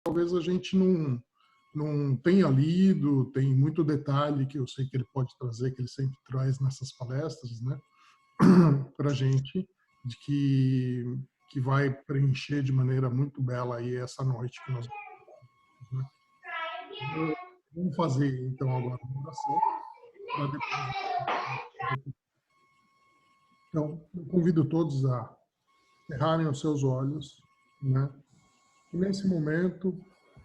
talvez a gente não tenha lido, tem muito detalhe que eu sei que ele pode trazer, que ele sempre traz nessas palestras, né, para a gente, de que vai preencher de maneira muito bela aí essa noite que nós vamos, né? Vamos fazer então agora uma oração para depois. Então, eu convido todos a cerrarem os seus olhos, né? E nesse momento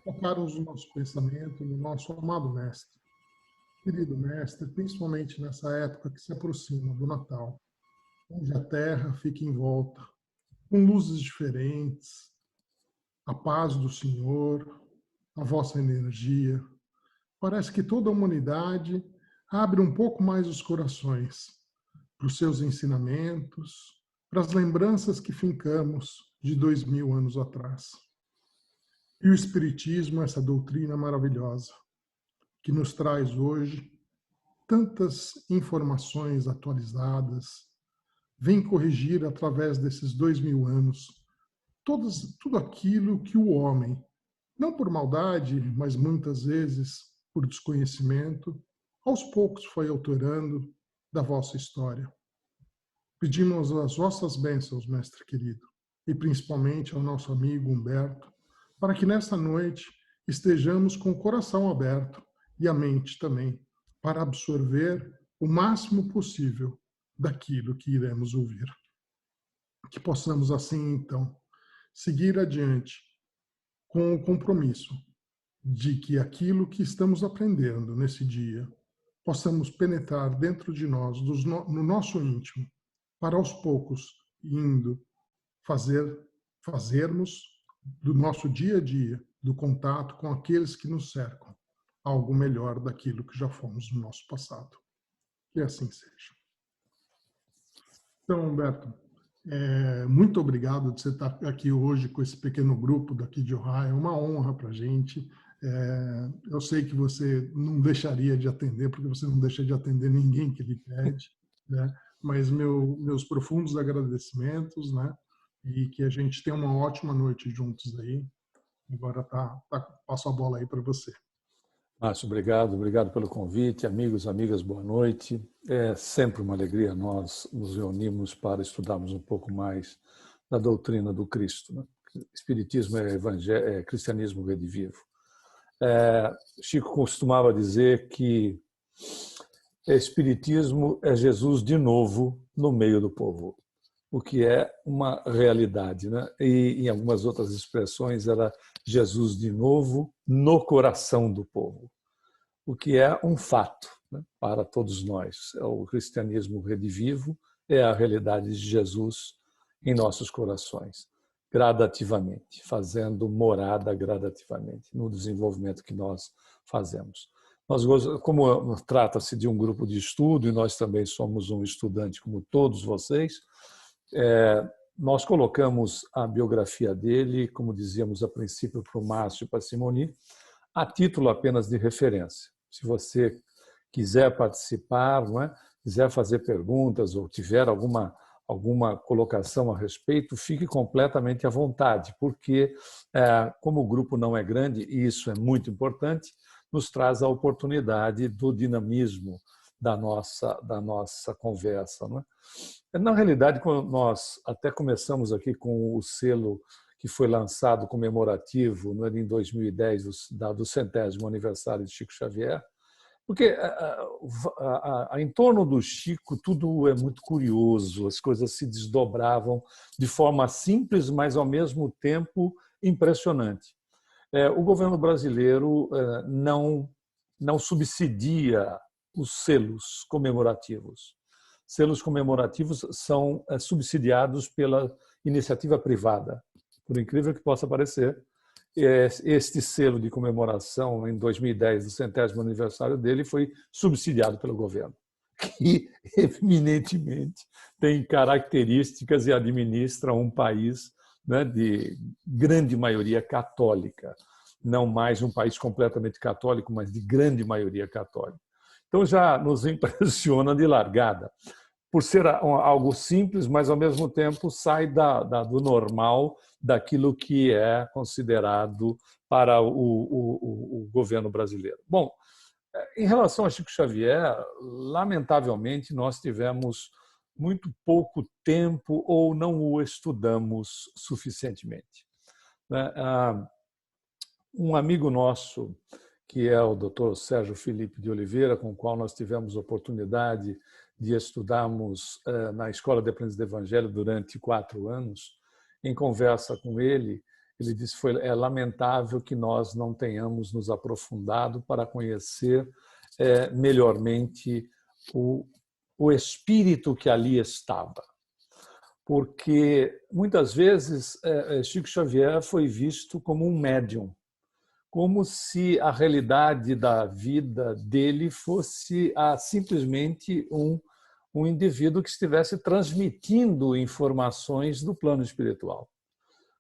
focarmos o nosso pensamento no nosso amado mestre. Querido mestre, principalmente nessa época que se aproxima do Natal, onde a terra fica em volta, com luzes diferentes, a paz do Senhor, a vossa energia. Parece que toda a humanidade abre um pouco mais os corações para os seus ensinamentos, para as lembranças que fincamos de 2000 anos atrás. E o Espiritismo, essa doutrina maravilhosa, que nos traz hoje tantas informações atualizadas, vem corrigir através desses 2000 anos tudo aquilo que o homem, não por maldade, mas muitas vezes por desconhecimento, aos poucos foi alterando da vossa história. Pedimos as vossas bênçãos, mestre querido, e principalmente ao nosso amigo Humberto, para que nesta noite estejamos com o coração aberto e a mente também, para absorver o máximo possível daquilo que iremos ouvir. Que possamos assim, então, seguir adiante com o compromisso de que aquilo que estamos aprendendo nesse dia possamos penetrar dentro de nós, no nosso íntimo, para aos poucos indo fazermos do nosso dia a dia, do contato com aqueles que nos cercam, algo melhor daquilo que já fomos no nosso passado. Que assim seja. Então, Humberto, muito obrigado de você estar aqui hoje com esse pequeno grupo daqui de Ohio. É uma honra para a gente. Eu sei que você não deixaria de atender, porque você não deixa de atender ninguém que lhe pede, né? Mas meus profundos agradecimentos, né? E que a gente tenha uma ótima noite juntos aí. Agora passo a bola aí para você. Márcio, obrigado pelo convite. Amigos, amigas, boa noite. É sempre uma alegria nós nos reunirmos para estudarmos um pouco mais da doutrina do Cristo, né? Espiritismo é cristianismo redivivo. Chico costumava dizer que Espiritismo é Jesus de novo no meio do povo, o que é uma realidade, né? E em algumas outras expressões era Jesus de novo no coração do povo, o que é um fato, né, para todos nós. O cristianismo redivivo é a realidade de Jesus em nossos corações, gradativamente, fazendo morada gradativamente no desenvolvimento que nós fazemos. Como trata-se de um grupo de estudo e nós também somos um estudante como todos vocês, nós colocamos a biografia dele, como dizíamos a princípio para o Márcio e para a Simoni, a título apenas de referência. Se você quiser participar, não é? Quiser fazer perguntas ou tiver alguma colocação a respeito, fique completamente à vontade, porque como o grupo não é grande, e isso é muito importante, nos traz a oportunidade do dinamismo da nossa conversa, não é? Na realidade, nós até começamos aqui com o selo que foi lançado comemorativo em 2010, do 100º aniversário de Chico Xavier, porque em torno do Chico tudo é muito curioso, as coisas se desdobravam de forma simples, mas ao mesmo tempo impressionante. O governo brasileiro não subsidia os selos comemorativos. Selos comemorativos são subsidiados pela iniciativa privada, por incrível que possa parecer. Este selo de comemoração em 2010, do 100º aniversário dele, foi subsidiado pelo governo, que eminentemente tem características e administra um país, né, de grande maioria católica, não mais um país completamente católico, mas de grande maioria católica. Então já nos impressiona de largada, por ser algo simples, mas ao mesmo tempo sai do normal, daquilo que é considerado para o governo brasileiro. Bom, em relação a Chico Xavier, lamentavelmente, nós tivemos muito pouco tempo ou não o estudamos suficientemente. Um amigo nosso, que é o Dr. Sérgio Felipe de Oliveira, com o qual nós tivemos oportunidade de estudarmos na Escola de Aprendiz do Evangelho durante 4 anos, em conversa com ele, ele disse que é lamentável que nós não tenhamos nos aprofundado para conhecer melhormente o espírito que ali estava. Porque, muitas vezes, Chico Xavier foi visto como um médium, como se a realidade da vida dele fosse simplesmente um indivíduo que estivesse transmitindo informações do plano espiritual.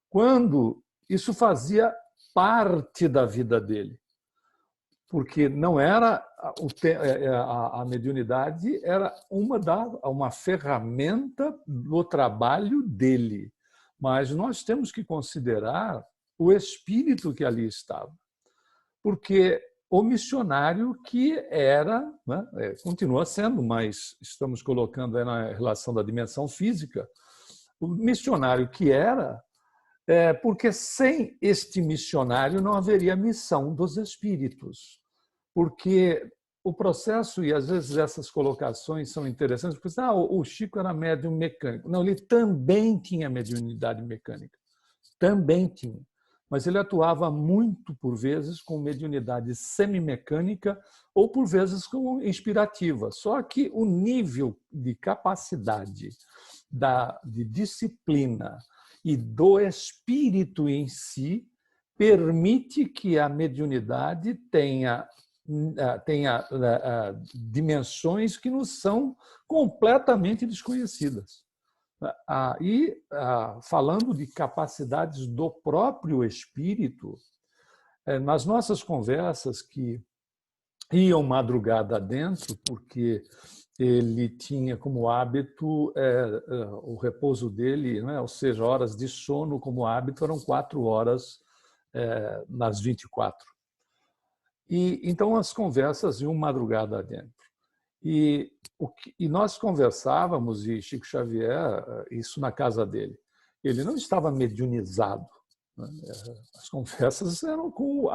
Quando isso fazia parte da vida dele, porque não era a mediunidade era uma ferramenta do trabalho dele, mas nós temos que considerar o espírito que ali estava, porque o missionário que era, né, continua sendo, mas estamos colocando aí na relação da dimensão física, o missionário que era, porque sem este missionário não haveria missão dos espíritos. Porque o processo, e às vezes essas colocações são interessantes, porque o Chico era médium mecânico. Não, ele também tinha mediunidade mecânica, também tinha. Mas ele atuava muito, por vezes, com mediunidade semimecânica ou, por vezes, com inspirativa. Só que o nível de capacidade, de disciplina e do espírito em si permite que a mediunidade tenha dimensões que nos são completamente desconhecidas. E, falando de capacidades do próprio espírito, nas nossas conversas que iam madrugada adentro, porque ele tinha como hábito o repouso dele, né? Ou seja, horas de sono como hábito eram 4 horas nas 24. E então as conversas iam madrugada adentro. E nós conversávamos, e Chico Xavier, isso na casa dele, ele não estava mediunizado. Né? As conversas eram com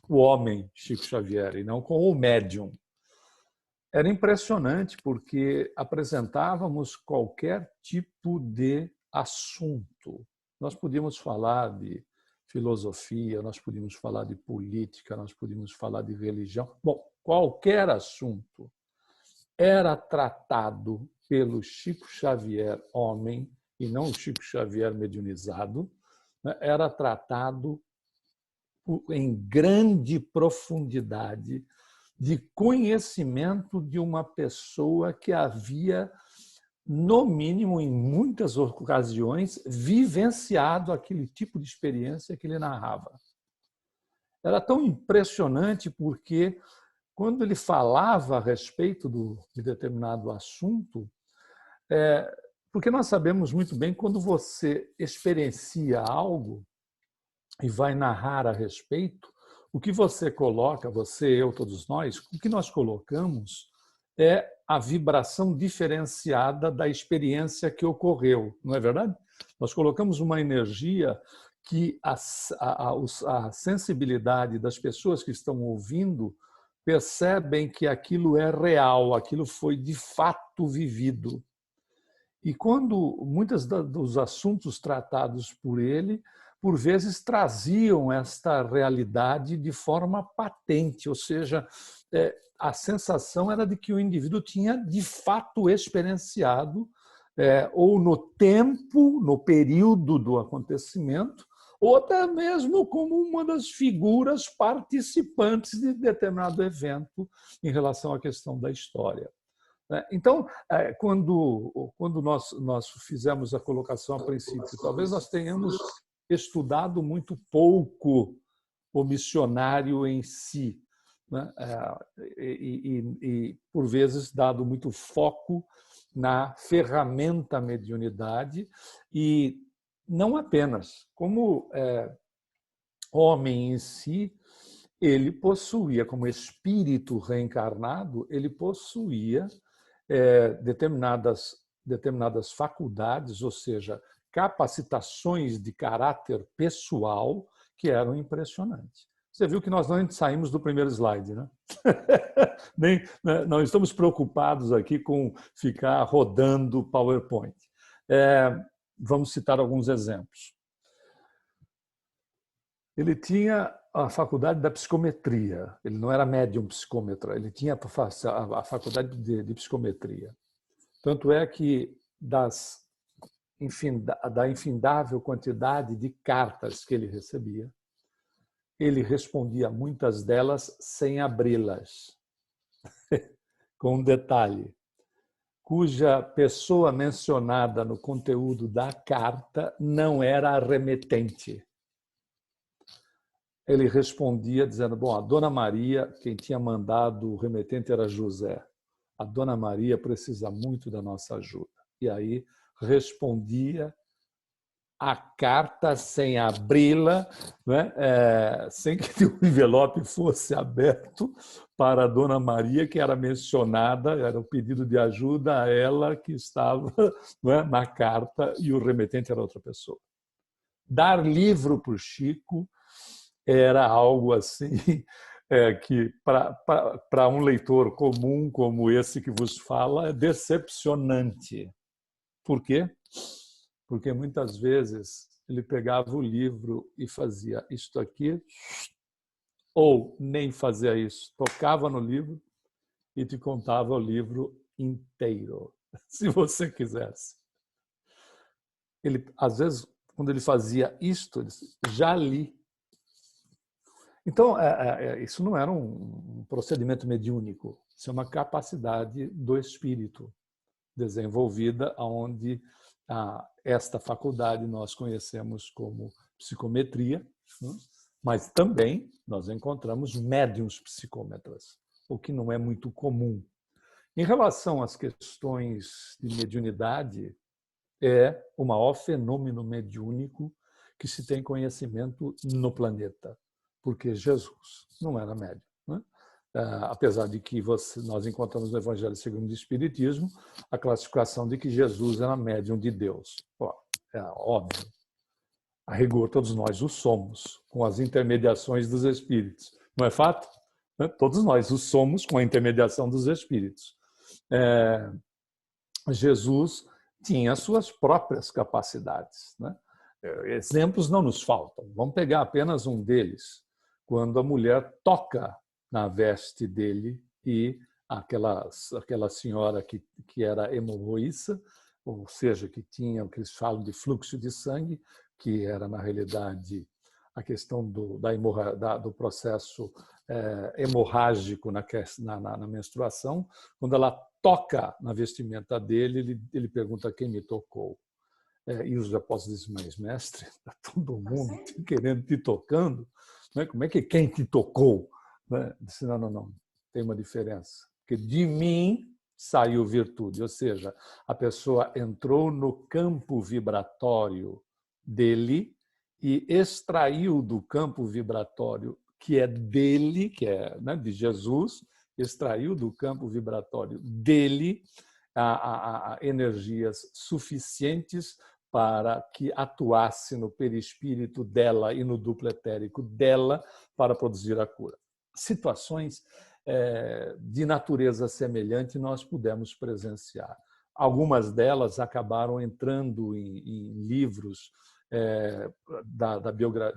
o homem Chico Xavier e não com o médium. Era impressionante porque apresentávamos qualquer tipo de assunto. Nós podíamos falar de filosofia, nós podíamos falar de política, nós podíamos falar de religião. Bom, qualquer assunto era tratado pelo Chico Xavier homem, e não o Chico Xavier mediunizado, era tratado em grande profundidade de conhecimento de uma pessoa que havia, no mínimo, em muitas ocasiões, vivenciado aquele tipo de experiência que ele narrava. Era tão impressionante porque, quando ele falava a respeito de determinado assunto, porque nós sabemos muito bem, quando você experiencia algo e vai narrar a respeito, o que você coloca, você, eu, todos nós, o que nós colocamos é a vibração diferenciada da experiência que ocorreu, não é verdade? Nós colocamos uma energia que a sensibilidade das pessoas que estão ouvindo percebem que aquilo é real, aquilo foi de fato vivido. E quando muitos dos assuntos tratados por ele, por vezes traziam esta realidade de forma patente, ou seja, a sensação era de que o indivíduo tinha de fato experienciado, ou no tempo, no período do acontecimento, ou até mesmo como uma das figuras participantes de determinado evento em relação à questão da história. Então, quando nós fizemos a colocação a princípio, talvez nós tenhamos estudado muito pouco o missionário em si, né? E, por vezes, dado muito foco na ferramenta mediunidade, e não apenas, como homem em si, ele possuía, como espírito reencarnado, ele possuía determinadas faculdades, ou seja, capacitações de caráter pessoal que eram impressionantes. Você viu que nós não saímos do primeiro slide, né? Nem, né? Não estamos preocupados aqui com ficar rodando PowerPoint. Vamos citar alguns exemplos. Ele tinha a faculdade da psicometria. Ele não era médium psicômetra, ele tinha a faculdade de psicometria. Tanto é que da infindável quantidade de cartas que ele recebia, ele respondia muitas delas sem abri-las. Com um detalhe, cuja pessoa mencionada no conteúdo da carta não era a remetente. Ele respondia dizendo, bom, a Dona Maria, quem tinha mandado o remetente era José. A Dona Maria precisa muito da nossa ajuda. E aí respondia a carta sem abri-la, né? Sem que o envelope fosse aberto para a Dona Maria, que era mencionada, era o pedido de ajuda a ela que estava, né, na carta, e o remetente era outra pessoa. Dar livro para o Chico era algo assim que, para um leitor comum como esse que vos fala, é decepcionante. Por quê? Porque muitas vezes ele pegava o livro e fazia isto aqui, ou nem fazia isso, tocava no livro e te contava o livro inteiro, se você quisesse. Ele, às vezes, quando ele fazia isto, ele disse, já li. Então, isso não era um procedimento mediúnico, isso é uma capacidade do espírito desenvolvida, onde esta faculdade nós conhecemos como psicometria, mas também nós encontramos médiuns psicômetras, o que não é muito comum. Em relação às questões de mediunidade, é o maior fenômeno mediúnico que se tem conhecimento no planeta, porque Jesus não era médium, né? Apesar de que nós encontramos no Evangelho segundo o Espiritismo a classificação de que Jesus era médium de Deus. É óbvio. A rigor, todos nós o somos, com as intermediações dos Espíritos. Não é fato? Todos nós o somos com a intermediação dos Espíritos. Jesus tinha suas próprias capacidades, né? Exemplos não nos faltam. Vamos pegar apenas um deles. Quando a mulher toca na veste dele e aquela senhora que era hemorroíça, ou seja, que tinha o que eles falam de fluxo de sangue, que era, na realidade, a questão do processo hemorrágico na menstruação. Quando ela toca na vestimenta dele, ele pergunta quem me tocou. E os apóstolos dizem, mas mestre, está todo mundo querendo te tocando, né? Como é que quem te tocou? Disse, não, tem uma diferença, porque de mim saiu virtude, ou seja, a pessoa entrou no campo vibratório dele e extraiu do campo vibratório que é dele, que é, né, de Jesus, extraiu do campo vibratório dele energias suficientes para que atuasse no perispírito dela e no duplo etérico dela para produzir a cura. Situações de natureza semelhante nós pudemos presenciar. Algumas delas acabaram entrando em livros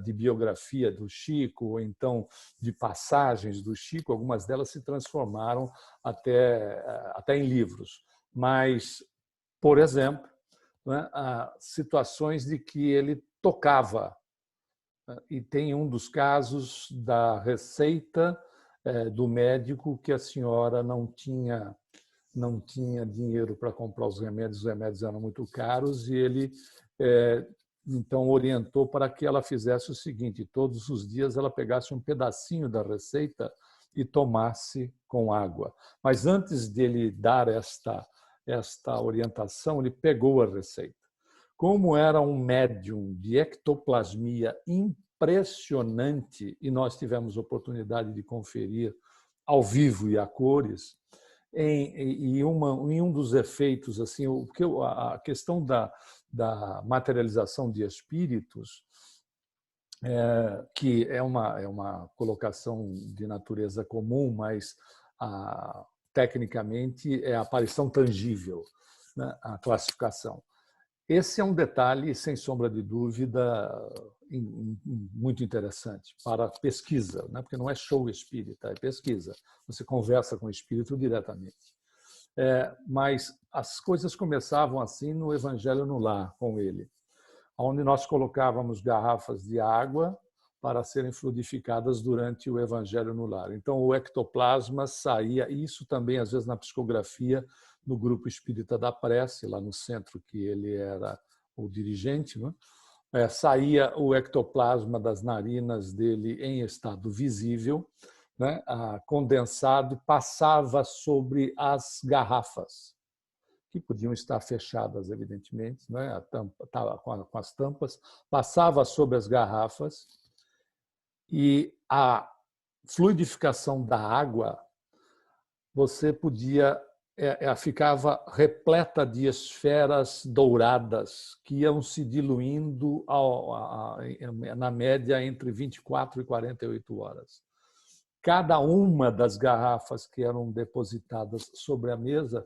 de biografia do Chico, ou então de passagens do Chico. Algumas delas se transformaram até em livros. Mas, por exemplo, né, situações de que ele tocava. E tem um dos casos da receita do médico que a senhora não tinha dinheiro para comprar os remédios eram muito caros, e ele então orientou para que ela fizesse o seguinte: todos os dias ela pegasse um pedacinho da receita e tomasse com água. Mas antes dele dar esta orientação, ele pegou a receita. Como era um médium de ectoplasmia impressionante, e nós tivemos oportunidade de conferir ao vivo e a cores, em um dos efeitos, assim, porque a questão da materialização de espíritos, que é uma colocação de natureza comum, mas tecnicamente é a aparição tangível, né, a classificação. Esse é um detalhe, sem sombra de dúvida, muito interessante para pesquisa, né? Porque não é show espírita, é pesquisa. Você conversa com o espírito diretamente. Mas as coisas começavam assim no Evangelho no Lar, com ele, onde nós colocávamos garrafas de água para serem fluidificadas durante o Evangelho no Lar. Então, o ectoplasma saía, isso também, às vezes, na psicografia, no Grupo Espírita da Prece, lá no centro, que ele era o dirigente, né? Saía o ectoplasma das narinas dele em estado visível, né? Condensado, passava sobre as garrafas, que podiam estar fechadas, evidentemente, né? A tampa, com as tampas, passava sobre as garrafas e a fluidificação da água, você podia, ficava repleta de esferas douradas que iam se diluindo na média entre 24 e 48 horas. Cada uma das garrafas que eram depositadas sobre a mesa,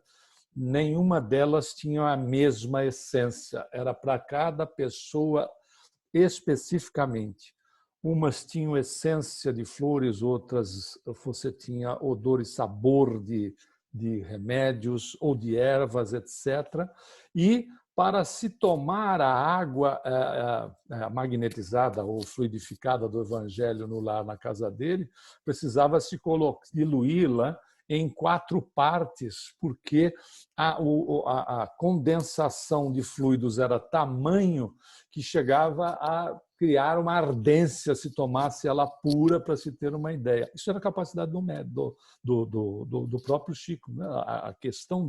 nenhuma delas tinha a mesma essência, era para cada pessoa especificamente. Umas tinham essência de flores, outras você tinha odor e sabor de remédios ou de ervas, etc. E para se tomar a água magnetizada ou fluidificada do Evangelho no lar, na casa dele, precisava se diluí-la em 4 partes, porque a condensação de fluidos era tamanho que chegava a criar uma ardência se tomasse ela pura, para se ter uma ideia. Isso era a capacidade do próprio Chico, né? A questão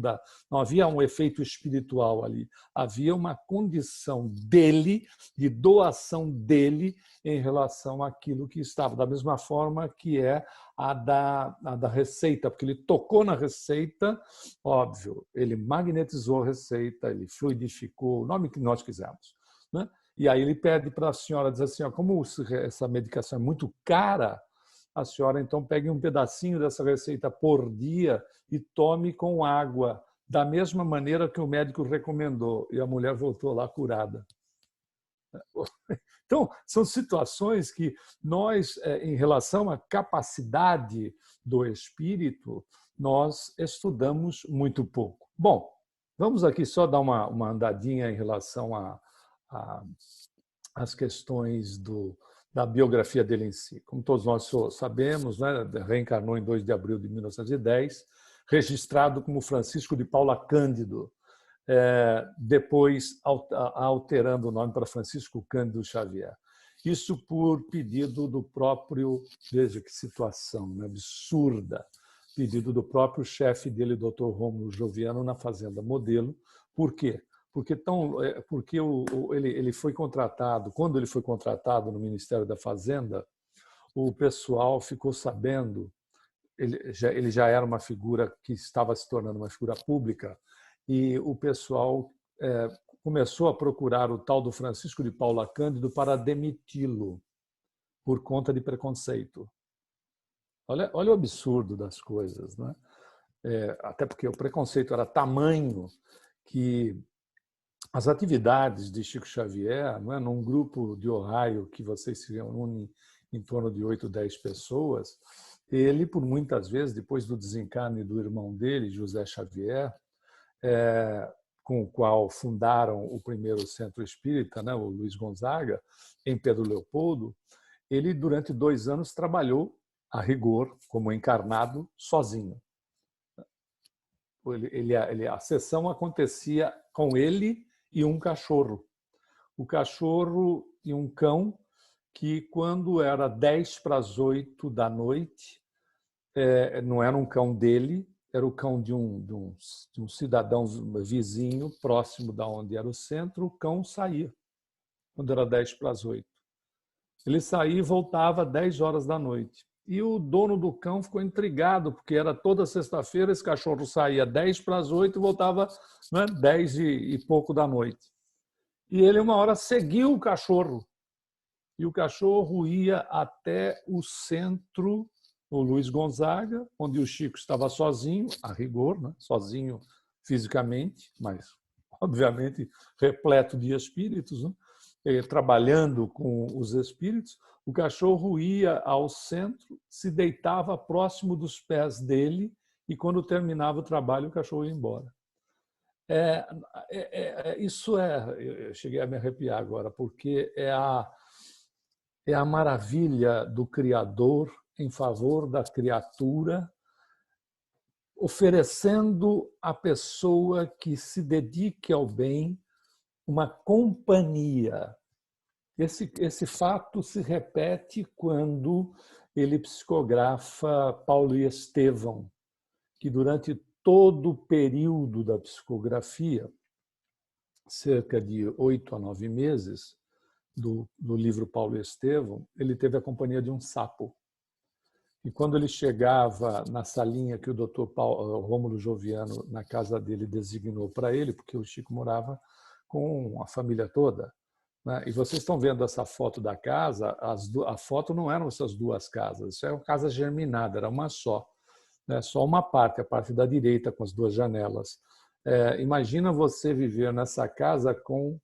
não havia um efeito espiritual ali, havia uma condição dele, de doação dele em relação àquilo que estava, da mesma forma que é a da receita, porque ele tocou na receita, óbvio, ele magnetizou a receita, ele fluidificou, o nome que nós quisermos, né? E aí ele pede para a senhora, diz assim, como essa medicação é muito cara, a senhora então pegue um pedacinho dessa receita por dia e tome com água, da mesma maneira que o médico recomendou. E a mulher voltou lá curada. Então, são situações que nós, em relação à capacidade do espírito, nós estudamos muito pouco. Bom, vamos aqui só dar uma andadinha em relação às questões da biografia dele em si. Como todos nós sabemos, né, reencarnou em 2 de abril de 1910, registrado como Francisco de Paula Cândido, depois alterando o nome para Francisco Cândido Xavier. Isso por pedido do próprio, veja que situação, né, absurda, pedido do próprio chefe dele, Dr. Rômulo Joviano, na Fazenda Modelo. Por quê? Porque ele foi contratado, quando ele foi contratado no Ministério da Fazenda, o pessoal ficou sabendo, ele já era uma figura que estava se tornando uma figura pública, e o pessoal começou a procurar o tal do Francisco de Paula Cândido para demiti-lo por conta de preconceito. Olha o absurdo das coisas, né? Até porque o preconceito era tamanho que as atividades de Chico Xavier, não é, num grupo de Ohio que vocês se reúnem em torno de 8, 10 pessoas, ele, por muitas vezes, depois do desencarne do irmão dele, José Xavier, com o qual fundaram o primeiro centro espírita, né, o Luiz Gonzaga, em Pedro Leopoldo, ele, durante 2 anos, trabalhou, a rigor, como encarnado, sozinho. A sessão acontecia com ele e um cachorro. O cachorro e um cão que, quando era 10 para as 8 da noite, não era um cão dele, era o cão de um cidadão vizinho, próximo da onde era o centro, o cão saía, quando era 10 para as 8. Ele saía e voltava às 10 horas da noite. E o dono do cão ficou intrigado, porque era toda sexta-feira, esse cachorro saía 10 para as 8 e voltava, né, 10 e pouco da noite. E ele, uma hora, seguiu o cachorro. E o cachorro ia até o centro, o Luiz Gonzaga, onde o Chico estava sozinho, a rigor, né, sozinho fisicamente, mas, obviamente, repleto de espíritos, né, trabalhando com os espíritos. O cachorro ia ao centro, se deitava próximo dos pés dele e, quando terminava o trabalho, o cachorro ia embora. Eu cheguei a me arrepiar agora, porque é a maravilha do Criador em favor da criatura, oferecendo à pessoa que se dedique ao bem uma companhia. Esse fato se repete quando ele psicografa Paulo e Estevão, que durante todo o período da psicografia, cerca de 8 a 9 meses, do livro Paulo e Estevão, ele teve a companhia de um sapo. E quando ele chegava na salinha que o Dr. Rômulo Joviano, na casa dele, designou para ele, porque o Chico morava com a família toda, né? E vocês estão vendo essa foto da casa, a foto não eram essas duas casas, isso é uma casa germinada, era uma só, né? Só uma parte, a parte da direita, com as duas janelas. Imagina você viver nessa casa com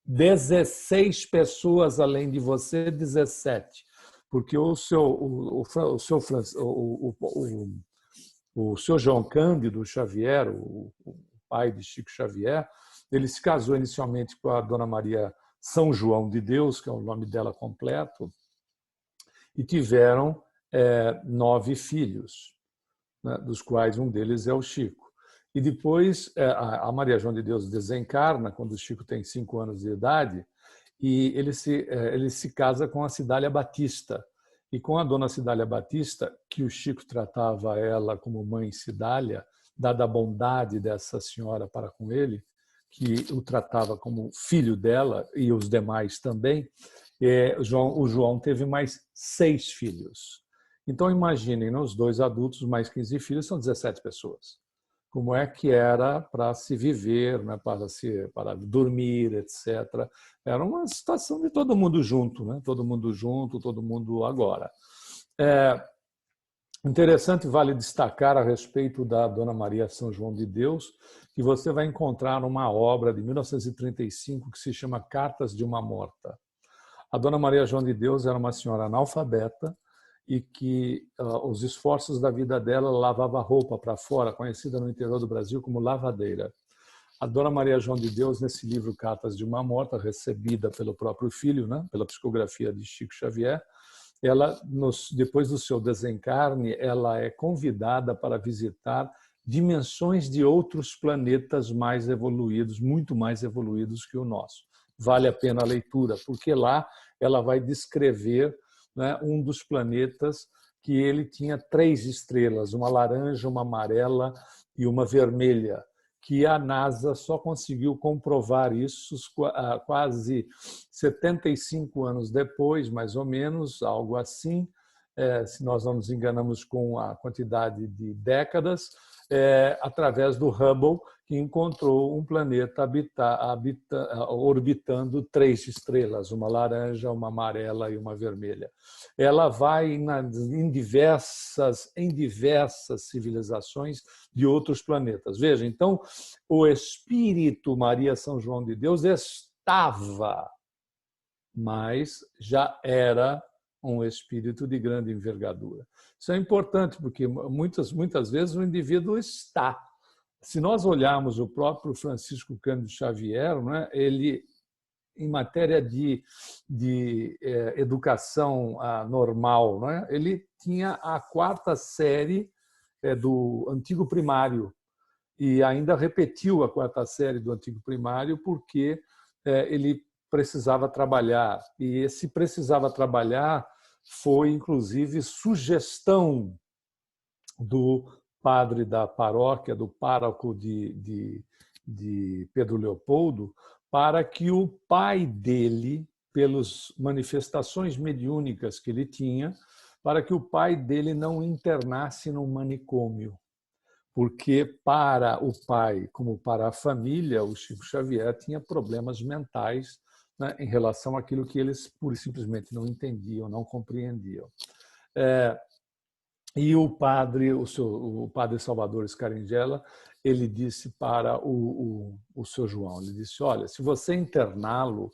16 pessoas além de você, 17. Porque o seu João Cândido Xavier, o pai de Chico Xavier, ele se casou inicialmente com a Dona Maria São João de Deus, que é o nome dela completo, e tiveram 9 filhos, né, dos quais um deles é o Chico. E depois a Maria João de Deus desencarna quando o Chico tem 5 anos de idade, e ele se casa com a Cidália Batista. E com a dona Cidália Batista, que o Chico tratava ela como mãe Cidália, dada a bondade dessa senhora para com ele, que o tratava como filho dela e os demais também, o João teve mais 6 filhos. Então imaginem, os 2 adultos mais 15 filhos são 17 pessoas. Como é que era para se viver, né, para dormir, etc. Era uma situação de todo mundo junto, né? Todo mundo junto, todo mundo agora. Interessante, vale destacar a respeito da Dona Maria São João de Deus, que você vai encontrar uma obra de 1935 que se chama Cartas de uma Morta. A Dona Maria João de Deus era uma senhora analfabeta, e que os esforços da vida dela lavava roupa para fora, conhecida no interior do Brasil como lavadeira. A Dona Maria João de Deus, nesse livro Cartas de uma Morta, recebida pelo próprio filho, né, pela psicografia de Chico Xavier, ela, depois do seu desencarne, ela é convidada para visitar dimensões de outros planetas mais evoluídos, muito mais evoluídos que o nosso. Vale a pena a leitura, porque lá ela vai descrever, né, um dos planetas que ele tinha 3 estrelas, uma laranja, uma amarela e uma vermelha, que a NASA só conseguiu comprovar isso quase 75 anos depois, mais ou menos, algo assim, se nós não nos enganamos com a quantidade de décadas, através do Hubble, que encontrou um planeta orbitando 3 estrelas, uma laranja, uma amarela e uma vermelha. Ela vai em diversas civilizações de outros planetas. Veja, então, o espírito Maria São João de Deus estava, mas já era um espírito de grande envergadura. Isso é importante, porque muitas vezes o indivíduo está. Se nós olharmos o próprio Francisco Cândido Xavier, né, ele, em matéria de educação normal, né, ele tinha a 4ª série do antigo primário e ainda repetiu a 4ª série do antigo primário porque ele precisava trabalhar. E esse precisava trabalhar foi, inclusive, sugestão do padre da paróquia, do pároco de Pedro Leopoldo, para que o pai dele, pelas manifestações mediúnicas que ele tinha, para que o pai dele não internasse num manicômio. Porque para o pai, como para a família, o Chico Xavier tinha problemas mentais, né, em relação àquilo que eles pura e simplesmente não entendiam, não compreendiam. E o padre Salvador Scaringella, ele disse para o seu João, ele disse, olha, se você interná-lo,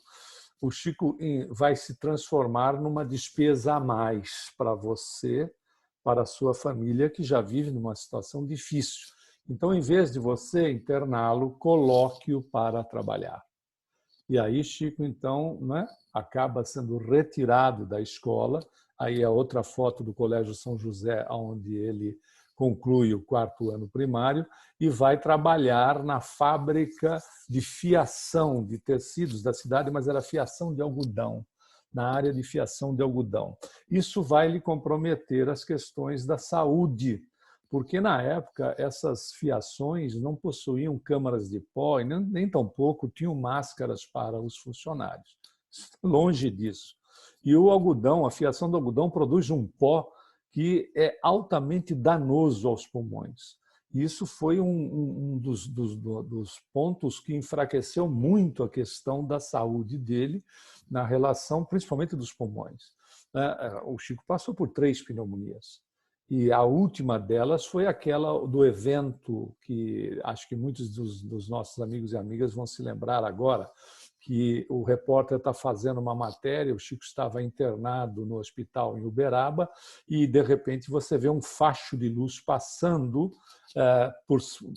o Chico vai se transformar numa despesa a mais para você, para a sua família, que já vive numa situação difícil. Então, em vez de você interná-lo, coloque-o para trabalhar. E aí Chico, então, né, acaba sendo retirado da escola. Aí é outra foto do Colégio São José, onde ele conclui o 4º ano primário e vai trabalhar na fábrica de fiação de tecidos da cidade, mas era fiação de algodão, na área de fiação de algodão. Isso vai lhe comprometer as questões da saúde, porque na época essas fiações não possuíam câmaras de pó e nem tampouco tinham máscaras para os funcionários. Longe disso. E o algodão, a fiação do algodão produz um pó que é altamente danoso aos pulmões. Isso foi um dos pontos que enfraqueceu muito a questão da saúde dele na relação, principalmente dos pulmões. O Chico passou por 3 pneumonias. E a última delas foi aquela do evento que acho que muitos dos nossos amigos e amigas vão se lembrar agora, que o repórter está fazendo uma matéria, o Chico estava internado no hospital em Uberaba e, de repente, você vê um facho de luz passando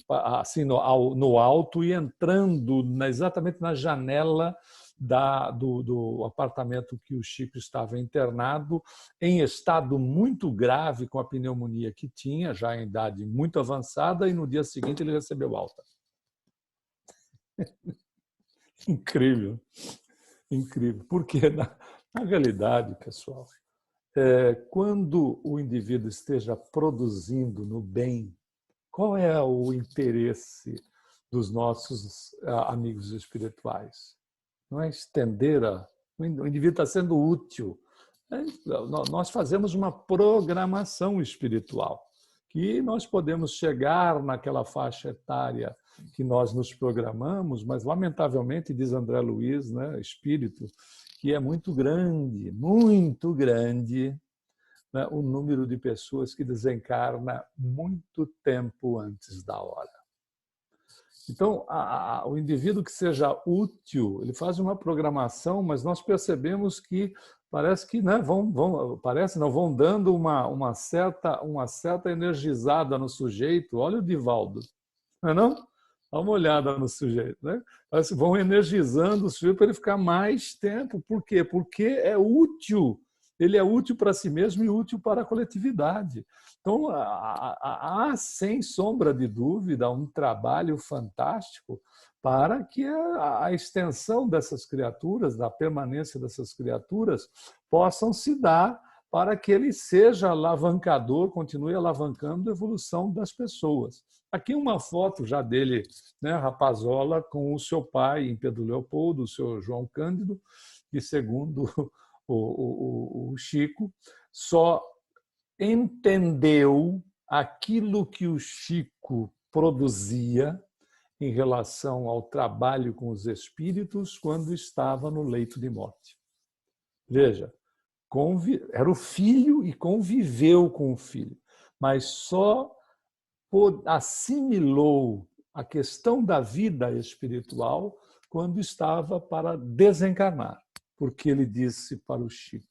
assim, no alto e entrando exatamente na janela do apartamento que o Chico estava internado, em estado muito grave com a pneumonia que tinha, já em idade muito avançada, e no dia seguinte ele recebeu alta. Incrível, incrível. Porque, na realidade, pessoal, quando o indivíduo esteja produzindo no bem, qual é o interesse dos nossos amigos espirituais? Não é estender o indivíduo está sendo útil. Nós fazemos uma programação espiritual, que nós podemos chegar naquela faixa etária que nós nos programamos, mas, lamentavelmente, diz André Luiz, né, espírito, que é muito grande, né, o número de pessoas que desencarna muito tempo antes da hora. Então, o indivíduo que seja útil, ele faz uma programação, mas nós percebemos que parece que, né, vão dando uma certa energizada no sujeito. Olha o Divaldo, não é não? Dá uma olhada no sujeito, né? Parece que vão energizando o sujeito para ele ficar mais tempo. Por quê? Porque é útil. Ele é útil para si mesmo e útil para a coletividade. Então, há, sem sombra de dúvida, um trabalho fantástico para que a extensão dessas criaturas, da permanência dessas criaturas, possam se dar para que ele seja alavancador, continue alavancando a evolução das pessoas. Aqui uma foto já dele, né, rapazola, com o seu pai em Pedro Leopoldo, o seu João Cândido, que, segundo o Chico, só entendeu aquilo que o Chico produzia em relação ao trabalho com os espíritos quando estava no leito de morte. Veja, era o filho e conviveu com o filho, mas só assimilou a questão da vida espiritual quando estava para desencarnar, porque ele disse para o Chico,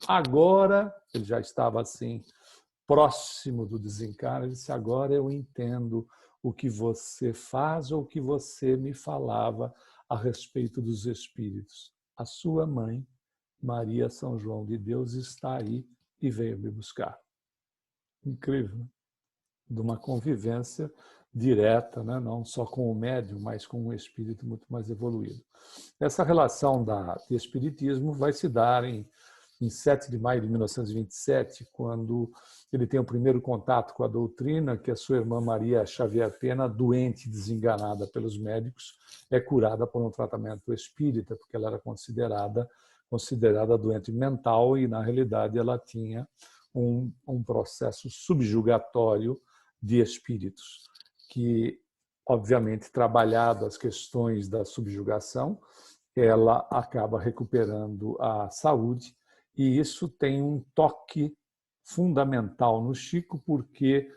agora, ele já estava assim, próximo do desencarne, ele disse, agora eu entendo o que você faz ou o que você me falava a respeito dos espíritos. A sua mãe, Maria São João de Deus, está aí e veio me buscar. Incrível, né? De uma convivência direta, né? Não só com o médium, mas com um espírito muito mais evoluído. Essa relação do espiritismo vai se dar em 7 de maio de 1927, quando ele tem o primeiro contato com a doutrina, que a sua irmã Maria Xavier Pena, doente, desenganada pelos médicos, é curada por um tratamento espírita, porque ela era considerada considerada doente mental e, na realidade, ela tinha um processo subjugatório de espíritos, que, obviamente, trabalhado as questões da subjugação, ela acaba recuperando a saúde, e isso tem um toque fundamental no Chico, porque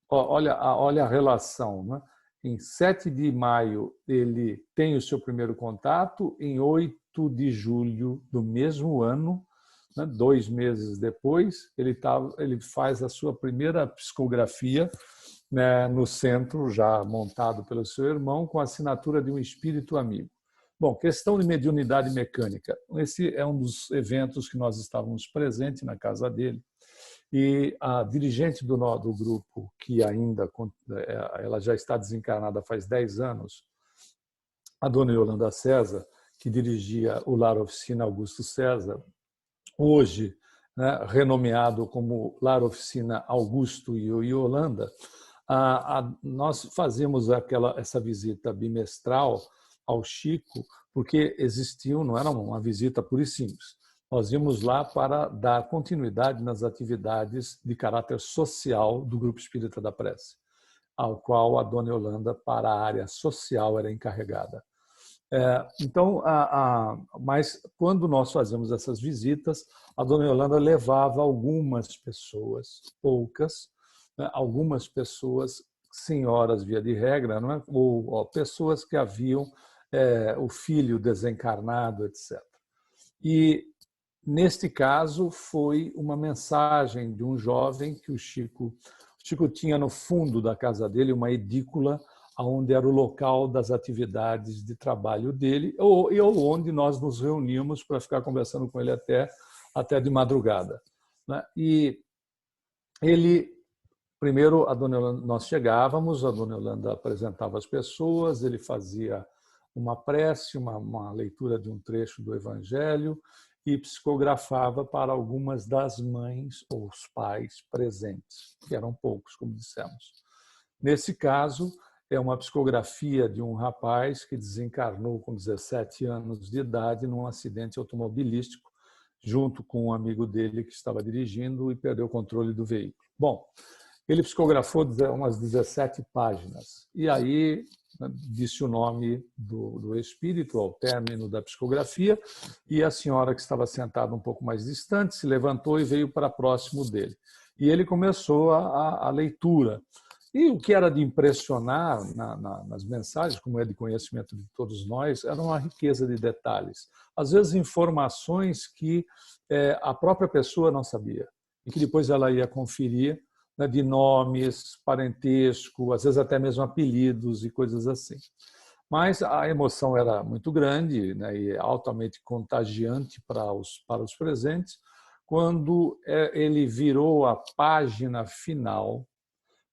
olha a relação, né? Em 7 de maio ele tem o seu primeiro contato, em 8 de julho do mesmo ano, né, 2 meses depois, ele faz a sua primeira psicografia, né, no centro, já montado pelo seu irmão, com a assinatura de um espírito amigo. Bom, questão de mediunidade mecânica. Esse é um dos eventos que nós estávamos presentes na casa dele. E a dirigente do grupo, que ainda ela já está desencarnada faz 10 anos, a dona Yolanda César, que dirigia o Lar Oficina Augusto César, hoje, né, renomeado como Lar Oficina Augusto e Yolanda, nós fazíamos essa visita bimestral ao Chico, porque não era uma visita pura e simples. Nós íamos lá para dar continuidade nas atividades de caráter social do Grupo Espírita da Prece, ao qual a dona Yolanda, para a área social, era encarregada. Então, mas quando nós fazíamos essas visitas, a dona Yolanda levava algumas pessoas, poucas, né, algumas pessoas, senhoras via de regra, não é? Ou pessoas que haviam o filho desencarnado, etc. E, neste caso, foi uma mensagem de um jovem que o Chico tinha no fundo da casa dele uma edícula onde era o local das atividades de trabalho dele, ou onde nós nos reuníamos para ficar conversando com ele até de madrugada. E ele, primeiro, nós chegávamos, a dona Yolanda apresentava as pessoas, ele fazia uma prece, uma leitura de um trecho do Evangelho e psicografava para algumas das mães ou os pais presentes, que eram poucos, como dissemos. Nesse caso, é uma psicografia de um rapaz que desencarnou com 17 anos de idade num acidente automobilístico, junto com um amigo dele que estava dirigindo e perdeu o controle do veículo. Bom, ele psicografou umas 17 páginas. E aí disse o nome do espírito ao término da psicografia, e a senhora, que estava sentada um pouco mais distante, se levantou e veio para próximo dele. E ele começou a leitura. E o que era de impressionar nas mensagens, como é de conhecimento de todos nós, era uma riqueza de detalhes. Às vezes, informações que a própria pessoa não sabia e que depois ela ia conferir, né, de nomes, parentesco, às vezes até mesmo apelidos e coisas assim. Mas a emoção era muito grande, né, e altamente contagiante para os presentes, quando ele virou a página final,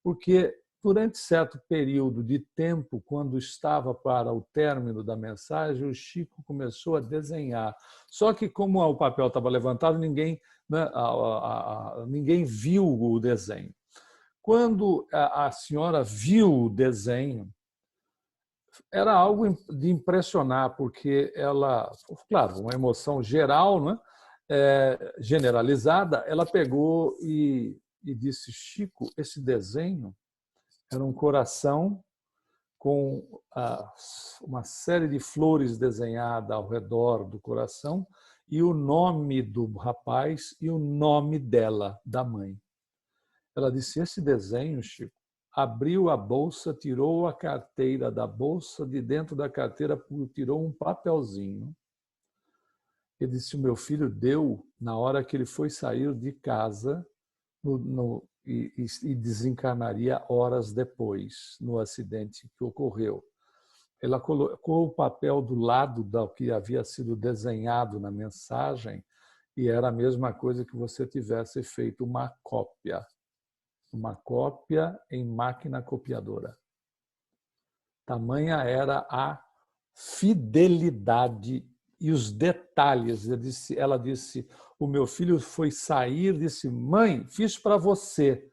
porque durante certo período de tempo, quando estava para o término da mensagem, o Chico começou a desenhar. Só que, como o papel estava levantado, ninguém viu o desenho. Quando a senhora viu o desenho, era algo de impressionar, porque ela, claro, uma emoção geral, né, generalizada, ela pegou e disse: Chico, esse desenho era um coração com uma série de flores desenhadas ao redor do coração e o nome do rapaz e o nome dela, da mãe. Ela disse: esse desenho, Chico, abriu a bolsa, tirou a carteira da bolsa, de dentro da carteira tirou um papelzinho. Ele disse: o meu filho deu na hora que ele foi sair de casa e desencarnaria horas depois, no acidente que ocorreu. Ela colocou o papel do lado do que havia sido desenhado na mensagem e era a mesma coisa que você tivesse feito uma cópia em máquina copiadora. Tamanha era a fidelidade e os detalhes. Ela disse: o meu filho foi sair, disse: mãe, fiz para você.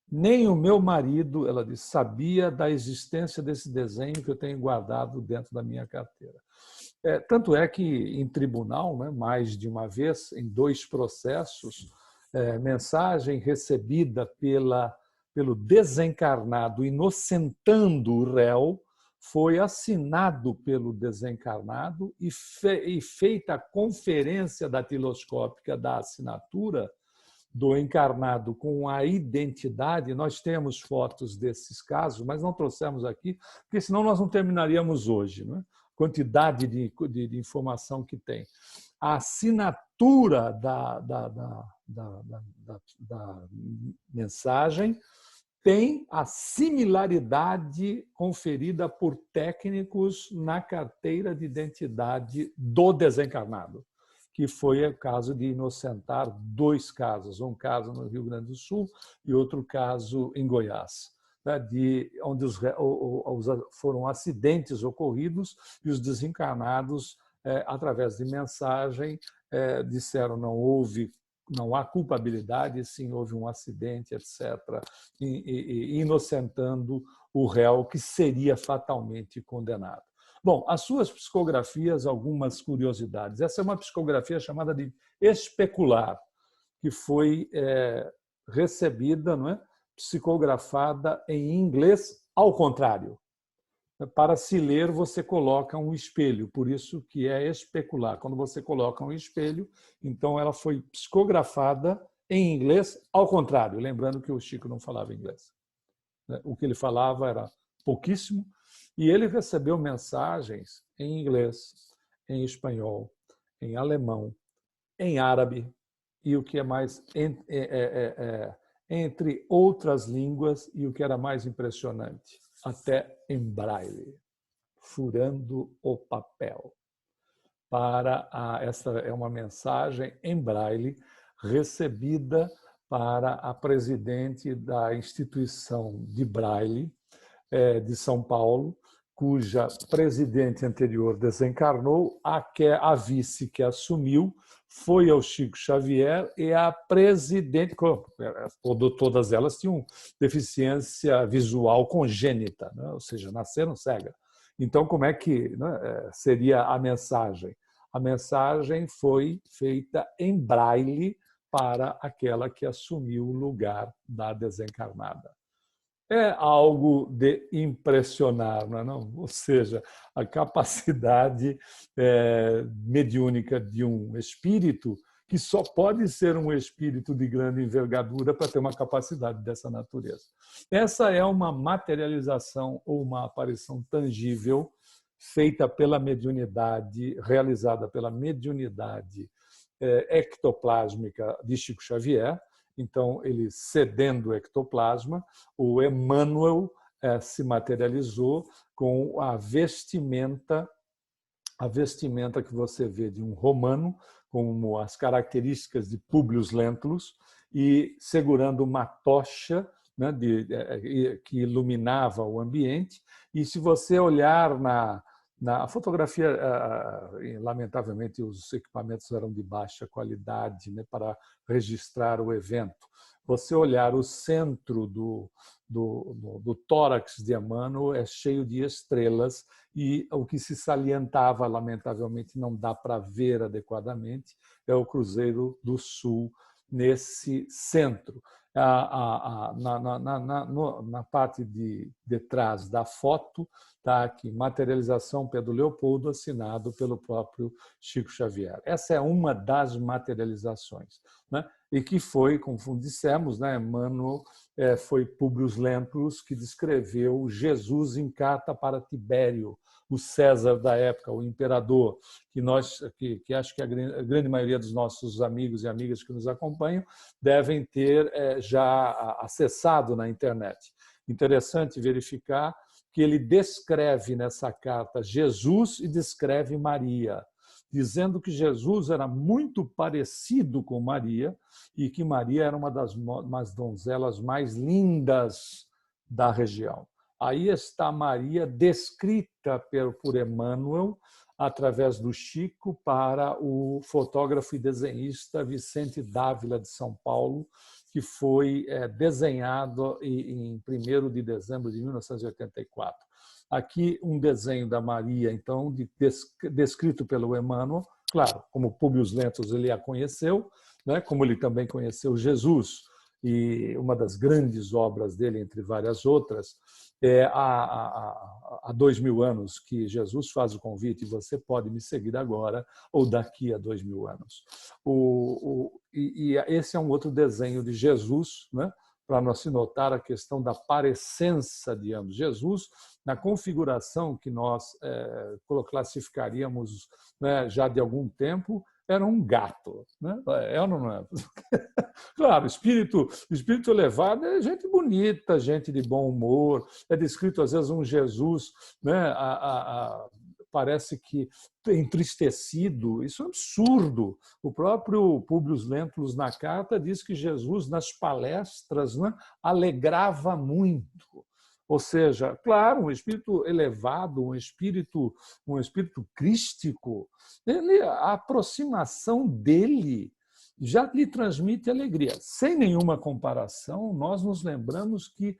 Nem o meu marido, ela diz, sabia da existência desse desenho que eu tenho guardado dentro da minha carteira. Tanto é que em tribunal, né, mais de uma vez, em 2 processos, mensagem recebida pelo desencarnado inocentando o réu foi assinado pelo desencarnado e feita a conferência datiloscópica da assinatura do encarnado com a identidade. Nós temos fotos desses casos, mas não trouxemos aqui, porque senão nós não terminaríamos hoje, não é? Quantidade de informação que tem. A assinatura da mensagem tem a similaridade conferida por técnicos na carteira de identidade do desencarnado, que foi o caso de inocentar 2 casos, um caso no Rio Grande do Sul e outro caso em Goiás, né, onde foram acidentes ocorridos e os desencarnados, através de mensagem, disseram não há culpabilidade, sim, houve um acidente, etc., inocentando o réu que seria fatalmente condenado. Bom, as suas psicografias, algumas curiosidades. Essa é uma psicografia chamada de especular, que foi recebida, não é? Psicografada em inglês ao contrário. Para se ler, você coloca um espelho, por isso que é especular. Quando você coloca um espelho, então ela foi psicografada em inglês ao contrário, lembrando que o Chico não falava inglês. O que ele falava era pouquíssimo, e ele recebeu mensagens em inglês, em espanhol, em alemão, em árabe, e o que é mais, entre outras línguas, e o que era mais impressionante, até em braille, furando o papel. Essa é uma mensagem em braille recebida para a presidente da instituição de braille de São Paulo, cuja presidente anterior desencarnou, a vice que assumiu foi ao Chico Xavier e a presidente, todas elas tinham deficiência visual congênita, né? Ou seja, nasceram cegas. Então, como é que, né, seria a mensagem? A mensagem foi feita em braille para aquela que assumiu o lugar da desencarnada. É algo de impressionar, não é não? Ou seja, a capacidade mediúnica de um espírito que só pode ser um espírito de grande envergadura para ter uma capacidade dessa natureza. Essa é uma materialização ou uma aparição tangível feita pela mediunidade, realizada pela mediunidade ectoplásmica de Chico Xavier. Então, ele cedendo o ectoplasma, o Emmanuel se materializou com a vestimenta que você vê de um romano, como as características de Públio Lentulus, e segurando uma tocha, né, que iluminava o ambiente. E se você olhar na fotografia, lamentavelmente, os equipamentos eram de baixa qualidade, né, para registrar o evento. Você olhar o centro do tórax de Emmanuel é cheio de estrelas e o que se salientava, lamentavelmente, não dá para ver adequadamente, é o Cruzeiro do Sul nesse centro. Na parte de trás da foto está aqui, materialização Pedro Leopoldo, assinado pelo próprio Chico Xavier. Essa é uma das materializações, né? E que foi, como dissemos, né, Emmanuel, foi Públio Lentulus que descreveu Jesus em carta para Tibério, o César da época, o imperador, que acho que a grande maioria dos nossos amigos e amigas que nos acompanham devem ter já acessado na internet. Interessante verificar que ele descreve nessa carta Jesus e descreve Maria, dizendo que Jesus era muito parecido com Maria e que Maria era uma das donzelas mais lindas da região. Aí está Maria descrita por Emmanuel através do Chico para o fotógrafo e desenhista Vicente Dávila de São Paulo, que foi desenhado em 1º de dezembro de 1984. Aqui um desenho da Maria, então, descrito pelo Emmanuel, claro, como Públio Lentulus ele a conheceu, né, como ele também conheceu Jesus, e uma das grandes obras dele, entre várias outras, é há 2000 anos que Jesus faz o convite, você pode me seguir agora ou daqui a 2000 anos. E esse é um outro desenho de Jesus, né, para nós se notar a questão da parecença de ambos. Jesus, na configuração que nós classificaríamos, né, já de algum tempo, era um gato, né? É ou não é? Claro, espírito elevado é gente bonita, gente de bom humor. É descrito às vezes um Jesus, né? Parece que entristecido. Isso é um absurdo. O próprio Públio Lentulus na carta diz que Jesus nas palestras, né, alegrava muito. Ou seja, claro, um espírito elevado, um espírito crístico, a aproximação dele já lhe transmite alegria. Sem nenhuma comparação, nós nos lembramos que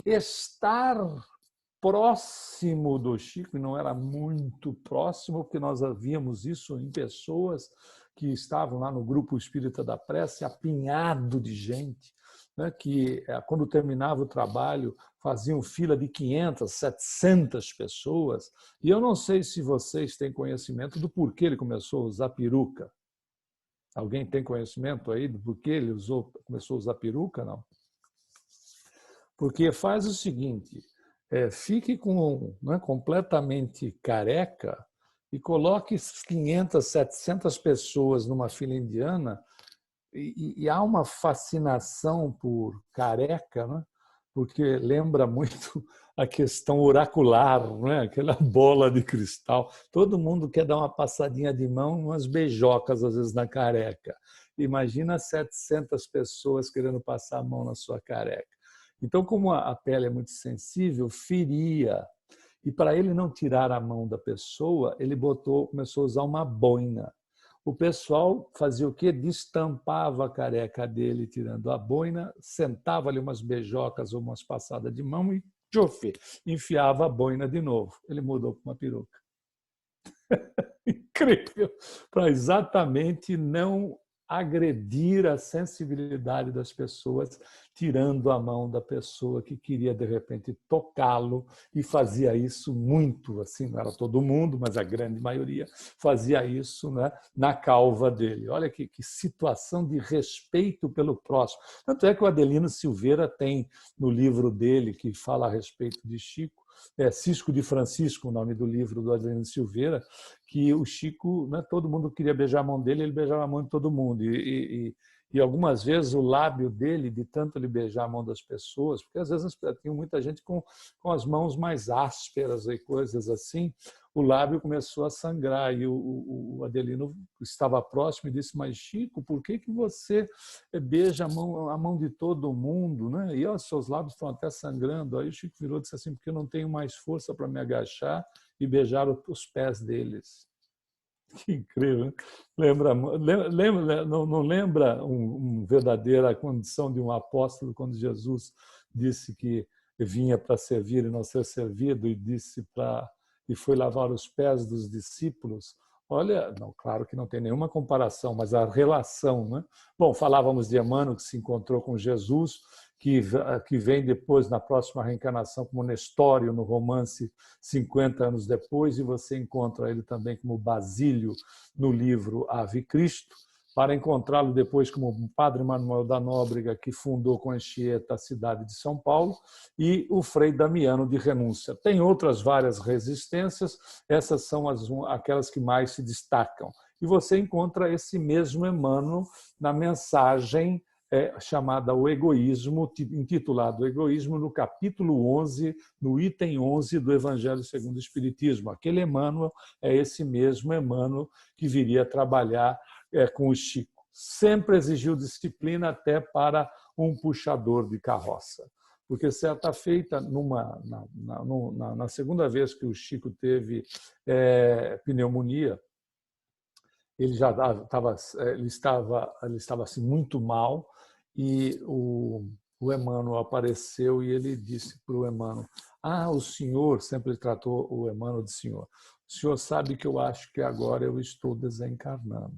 estar próximo do Chico, e não era muito próximo, porque nós víamos isso em pessoas que estavam lá no grupo Espírita da Prece, apinhado de gente, né, que, quando terminava o trabalho, faziam fila de 500, 700 pessoas. E eu não sei se vocês têm conhecimento do porquê ele começou a usar peruca. Alguém tem conhecimento aí do porquê ele começou a usar peruca? Não. Porque faz o seguinte, fique completamente careca e coloque 500, 700 pessoas numa fila indiana e há uma fascinação por careca, né? Porque lembra muito a questão oracular, né? Aquela bola de cristal. Todo mundo quer dar uma passadinha de mão, umas beijocas, às vezes, na careca. Imagina 700 pessoas querendo passar a mão na sua careca. Então, como a pele é muito sensível, feria. E para ele não tirar a mão da pessoa, ele começou a usar uma boina. O pessoal fazia o quê? Destampava a careca dele, tirando a boina, sentava ali umas beijocas ou umas passadas de mão e enfiava a boina de novo. Ele mudou para uma peruca. Incrível! Para exatamente não agredir a sensibilidade das pessoas, tirando a mão da pessoa que queria, de repente, tocá-lo, e fazia isso muito, assim, não era todo mundo, mas a grande maioria fazia isso, né, na calva dele. Olha que situação de respeito pelo próximo. Tanto é que o Adelino Silveira tem, no livro dele, que fala a respeito de Chico, Cisco de Francisco, o nome do livro do Adelino Silveira, que o Chico, né, todo mundo queria beijar a mão dele, ele beijava a mão de todo mundo. E algumas vezes o lábio dele, de tanto ele beijar a mão das pessoas, porque às vezes tinha muita gente com as mãos mais ásperas e coisas assim, o lábio começou a sangrar. E o Adelino estava próximo e disse: mas Chico, por que você beija a mão de todo mundo, né? E os seus lábios estão até sangrando. Aí o Chico virou e disse assim: porque eu não tenho mais força para me agachar e beijar os pés deles. Que incrível, né? Não lembra uma verdadeira condição de um apóstolo quando Jesus disse que vinha para servir e não ser servido, e foi lavar os pés dos discípulos? Olha, não, claro que não tem nenhuma comparação, mas a relação, né? Bom, falávamos de Emmanuel, que se encontrou com Jesus, que vem depois, na próxima reencarnação, como Nestório, no romance 50 anos depois, e você encontra ele também como Basílio no livro Ave Cristo, para encontrá-lo depois como Padre Manuel da Nóbrega, que fundou com Anchieta a cidade de São Paulo, e o Frei Damiano de Renúncia. Tem outras várias resistências, essas são aquelas que mais se destacam. E você encontra esse mesmo Emmanuel na mensagem chamada O Egoísmo, intitulado O Egoísmo, no capítulo 11, no item 11 do Evangelho segundo o Espiritismo. Aquele Emmanuel é esse mesmo Emmanuel que viria trabalhar com o Chico. Sempre exigiu disciplina até para um puxador de carroça. Porque certa feita, na segunda vez que o Chico teve pneumonia, ele estava assim, muito mal, e o Emmanuel apareceu e ele disse para o Emmanuel, o senhor, sempre ele tratou o Emmanuel de senhor, o senhor sabe que eu acho que agora eu estou desencarnando.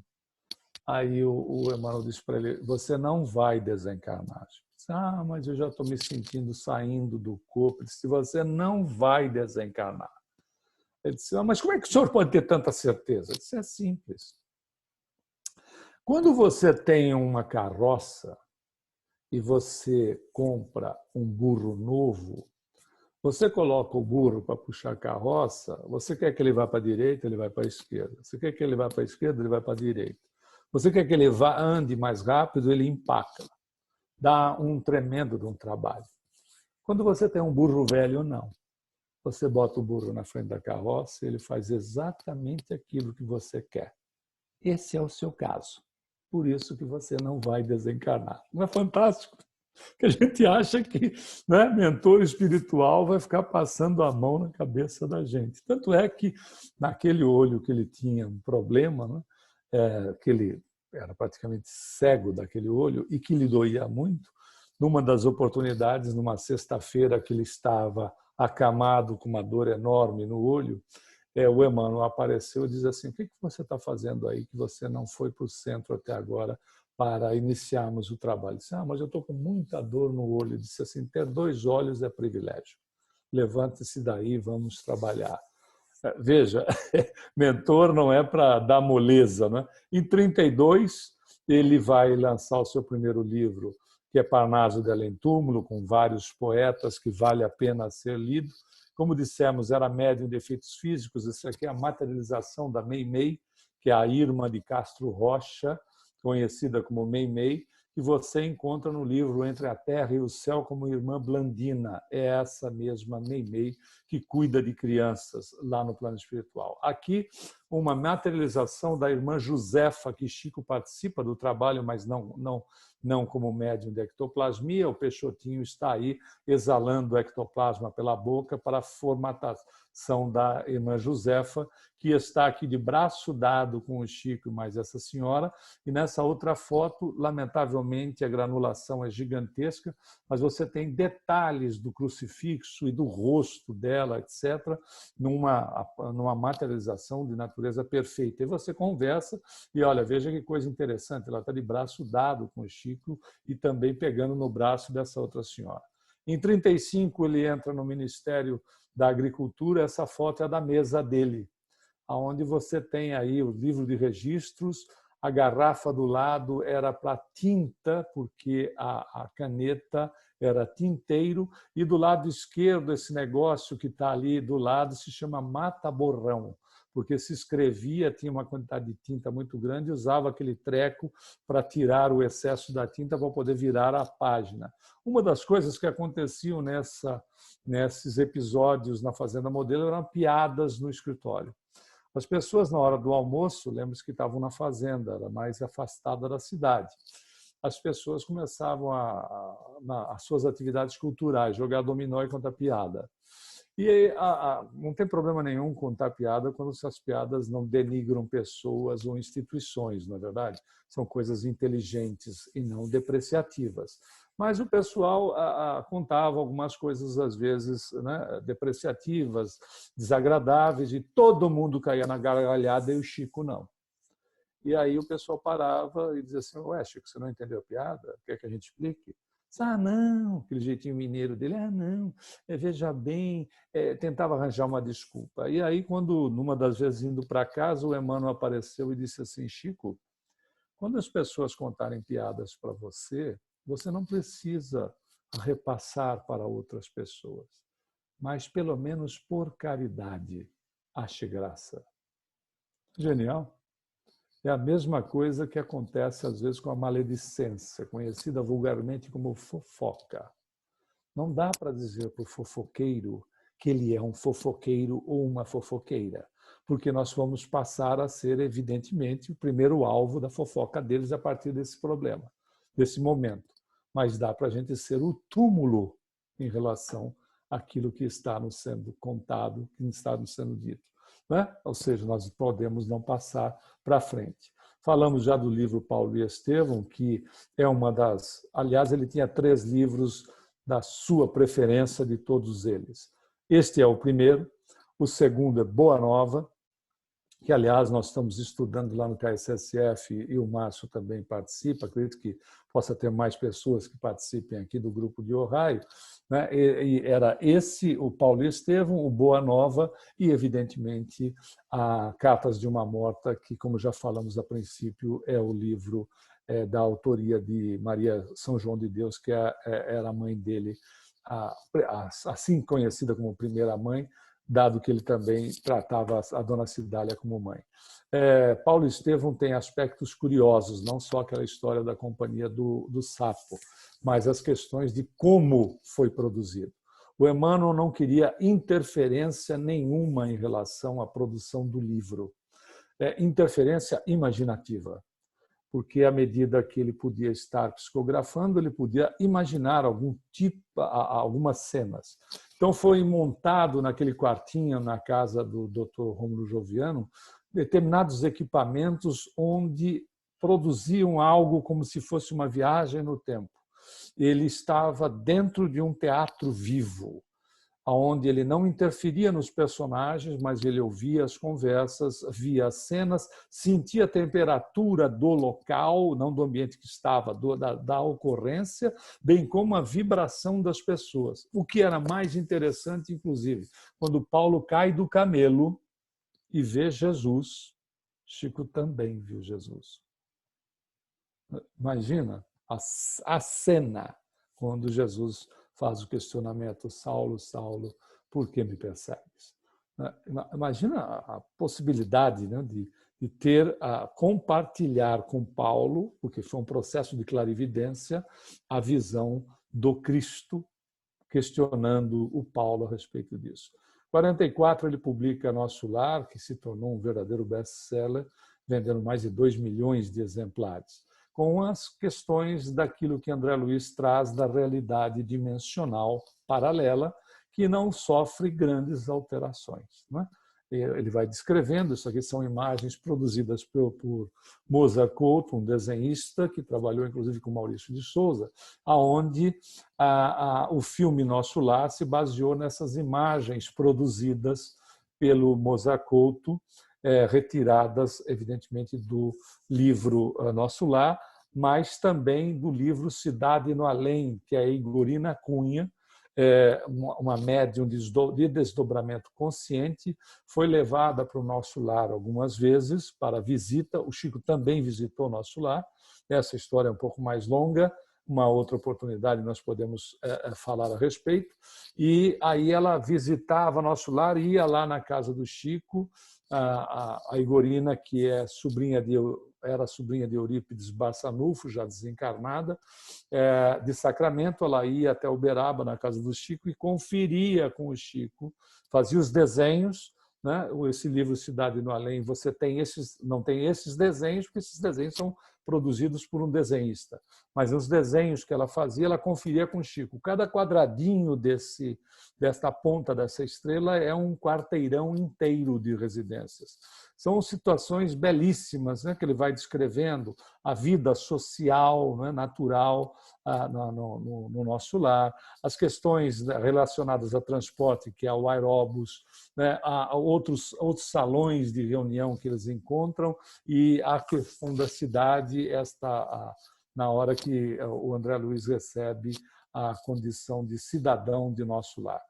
Aí o Emmanuel disse para ele, você não vai desencarnar. Disse, mas eu já estou me sentindo saindo do corpo. Ele disse, você não vai desencarnar. Ele disse, mas como é que o senhor pode ter tanta certeza? Ele disse, é simples. Quando você tem uma carroça e você compra um burro novo, você coloca o burro para puxar a carroça, você quer que ele vá para a direita, ele vai para a esquerda. Você quer que ele vá para a esquerda, ele vai para a direita. Você quer que ele ande mais rápido, ele empaca. Dá um tremendo de um trabalho. Quando você tem um burro velho, não. Você bota o burro na frente da carroça, ele faz exatamente aquilo que você quer. Esse é o seu caso. Por isso que você não vai desencarnar. Não é fantástico? Que a gente acha que, né, mentor espiritual vai ficar passando a mão na cabeça da gente. Tanto é que naquele olho que ele tinha um problema, né, que ele era praticamente cego daquele olho e que lhe doía muito, numa das oportunidades, numa sexta-feira que ele estava acamado com uma dor enorme no olho, o Emmanuel apareceu e diz assim, o que você está fazendo aí que você não foi para o centro até agora para iniciarmos o trabalho? Ele disse, mas eu estou com muita dor no olho. Ele disse assim, ter 2 olhos é privilégio. Levante-se daí, vamos trabalhar. Veja, mentor não é para dar moleza, né? Em 32, ele vai lançar o seu primeiro livro, que é Parnaso de Além Túmulo, com vários poetas que vale a pena ser lido. Como dissemos, era médium de efeitos físicos. Isso aqui é a materialização da Meimei, que é a Irma de Castro Rocha, conhecida como Meimei, que você encontra no livro Entre a Terra e o Céu como Irmã Blandina. É essa mesma Meimei que cuida de crianças lá no plano espiritual. Aqui, uma materialização da irmã Josefa, que Chico participa do trabalho, mas não como médium de ectoplasmia. O Peixotinho está aí exalando o ectoplasma pela boca para a formatação da irmã Josefa, que está aqui de braço dado com o Chico mais essa senhora. E nessa outra foto, lamentavelmente, a granulação é gigantesca, mas você tem detalhes do crucifixo e do rosto dela, etc., numa materialização de natureza perfeita. E você conversa e, olha, veja que coisa interessante, ela está de braço dado com o Chico e também pegando no braço dessa outra senhora. Em 35, ele entra no Ministério da Agricultura, essa foto é da mesa dele, onde você tem aí o livro de registros, a garrafa do lado era para tinta, porque a caneta era tinteiro, e do lado esquerdo, esse negócio que está ali do lado se chama mata-borrão, porque se escrevia, tinha uma quantidade de tinta muito grande, e usava aquele treco para tirar o excesso da tinta para poder virar a página. Uma das coisas que aconteciam nesses episódios na Fazenda Modelo eram piadas no escritório. As pessoas, na hora do almoço, lembre-se que estavam na fazenda, era mais afastada da cidade. As pessoas começavam as suas atividades culturais, jogar dominó e contar piada. E não tem problema nenhum contar piada quando essas piadas não denigram pessoas ou instituições, não é verdade? São coisas inteligentes e não depreciativas. Mas o pessoal contava algumas coisas, às vezes, né, depreciativas, desagradáveis, e todo mundo caía na gargalhada e o Chico não. E aí o pessoal parava e dizia assim, ué, Chico, você não entendeu a piada? Quer que a gente explique? Não, aquele jeitinho mineiro dele, não, veja bem, tentava arranjar uma desculpa. E aí, quando, numa das vezes indo para casa, o Emmanuel apareceu e disse assim, Chico, quando as pessoas contarem piadas para você, você não precisa repassar para outras pessoas, mas pelo menos por caridade, ache graça. Genial. É a mesma coisa que acontece às vezes com a maledicência, conhecida vulgarmente como fofoca. Não dá para dizer para o fofoqueiro que ele é um fofoqueiro ou uma fofoqueira, porque nós vamos passar a ser, evidentemente, o primeiro alvo da fofoca deles a partir desse problema, desse momento. Mas dá para a gente ser o túmulo em relação àquilo que está nos sendo contado, que está nos sendo dito. Né? Ou seja, nós podemos não passar para frente. Falamos já do livro Paulo e Estevão, que é uma das... Aliás, ele tinha 3 livros da sua preferência de todos eles. Este é o primeiro. O segundo é Boa Nova, que, aliás, nós estamos estudando lá no KSSF e o Márcio também participa. Acredito que possa ter mais pessoas que participem aqui do grupo de Ohio. Né? E era esse, o Paulo e Estevão, o Boa Nova e, evidentemente, a Cartas de uma Morta, que, como já falamos a princípio, é o livro da autoria de Maria São João de Deus, que era a mãe dele, assim conhecida como primeira mãe, dado que ele também tratava a Dona Cidália como mãe. Paulo e Estevão tem aspectos curiosos, não só aquela história da Companhia do Sapo, mas as questões de como foi produzido. O Emmanuel não queria interferência nenhuma em relação à produção do livro. Interferência imaginativa, porque à medida que ele podia estar psicografando, ele podia imaginar algumas cenas. Então foi montado naquele quartinho na casa do Dr. Rômulo Joviano determinados equipamentos onde produziam algo como se fosse uma viagem no tempo. Ele estava dentro de um teatro vivo, onde ele não interferia nos personagens, mas ele ouvia as conversas, via as cenas, sentia a temperatura do local, não do ambiente que estava, da ocorrência, bem como a vibração das pessoas. O que era mais interessante, inclusive, quando Paulo cai do camelo e vê Jesus, Chico também viu Jesus. Imagina a cena quando Jesus faz o questionamento: Saulo, Saulo, por que me persegues? Imagina a possibilidade, né, de compartilhar com Paulo, porque foi um processo de clarividência, a visão do Cristo, questionando o Paulo a respeito disso. Em 1944, ele publica Nosso Lar, que se tornou um verdadeiro best-seller, vendendo mais de 2 milhões de exemplares, com as questões daquilo que André Luiz traz da realidade dimensional paralela, que não sofre grandes alterações. Né? Ele vai descrevendo, isso aqui são imagens produzidas por Mozart Couto, um desenhista que trabalhou inclusive com Maurício de Souza, aonde o filme Nosso Lar se baseou nessas imagens produzidas pelo Mozart Couto, retiradas, evidentemente, do livro Nosso Lar, mas também do livro Cidade no Além, que é a Igorina Cunha, uma médium de desdobramento consciente, foi levada para o Nosso Lar algumas vezes para visita. O Chico também visitou o Nosso Lar. Essa história é um pouco mais longa, uma outra oportunidade nós podemos falar a respeito. E aí ela visitava Nosso Lar, ia lá na casa do Chico, a Igorina, que era sobrinha de Eurípides Barçanufo, já desencarnada, de Sacramento. Ela ia até Uberaba, na casa do Chico, e conferia com o Chico, fazia os desenhos. Né? Esse livro Cidade no Além, você não tem esses desenhos, porque esses desenhos são produzidos por um desenhista. Mas os desenhos que ela fazia, ela conferia com o Chico. Cada quadradinho desta ponta dessa estrela é um quarteirão inteiro de residências. São situações belíssimas, né, que ele vai descrevendo a vida social, né, natural no Nosso Lar, as questões relacionadas a transporte, que é o aeróbus, né, a outros salões de reunião que eles encontram, e a questão da cidade, na hora que o André Luiz recebe a condição de cidadão de Nosso Lar.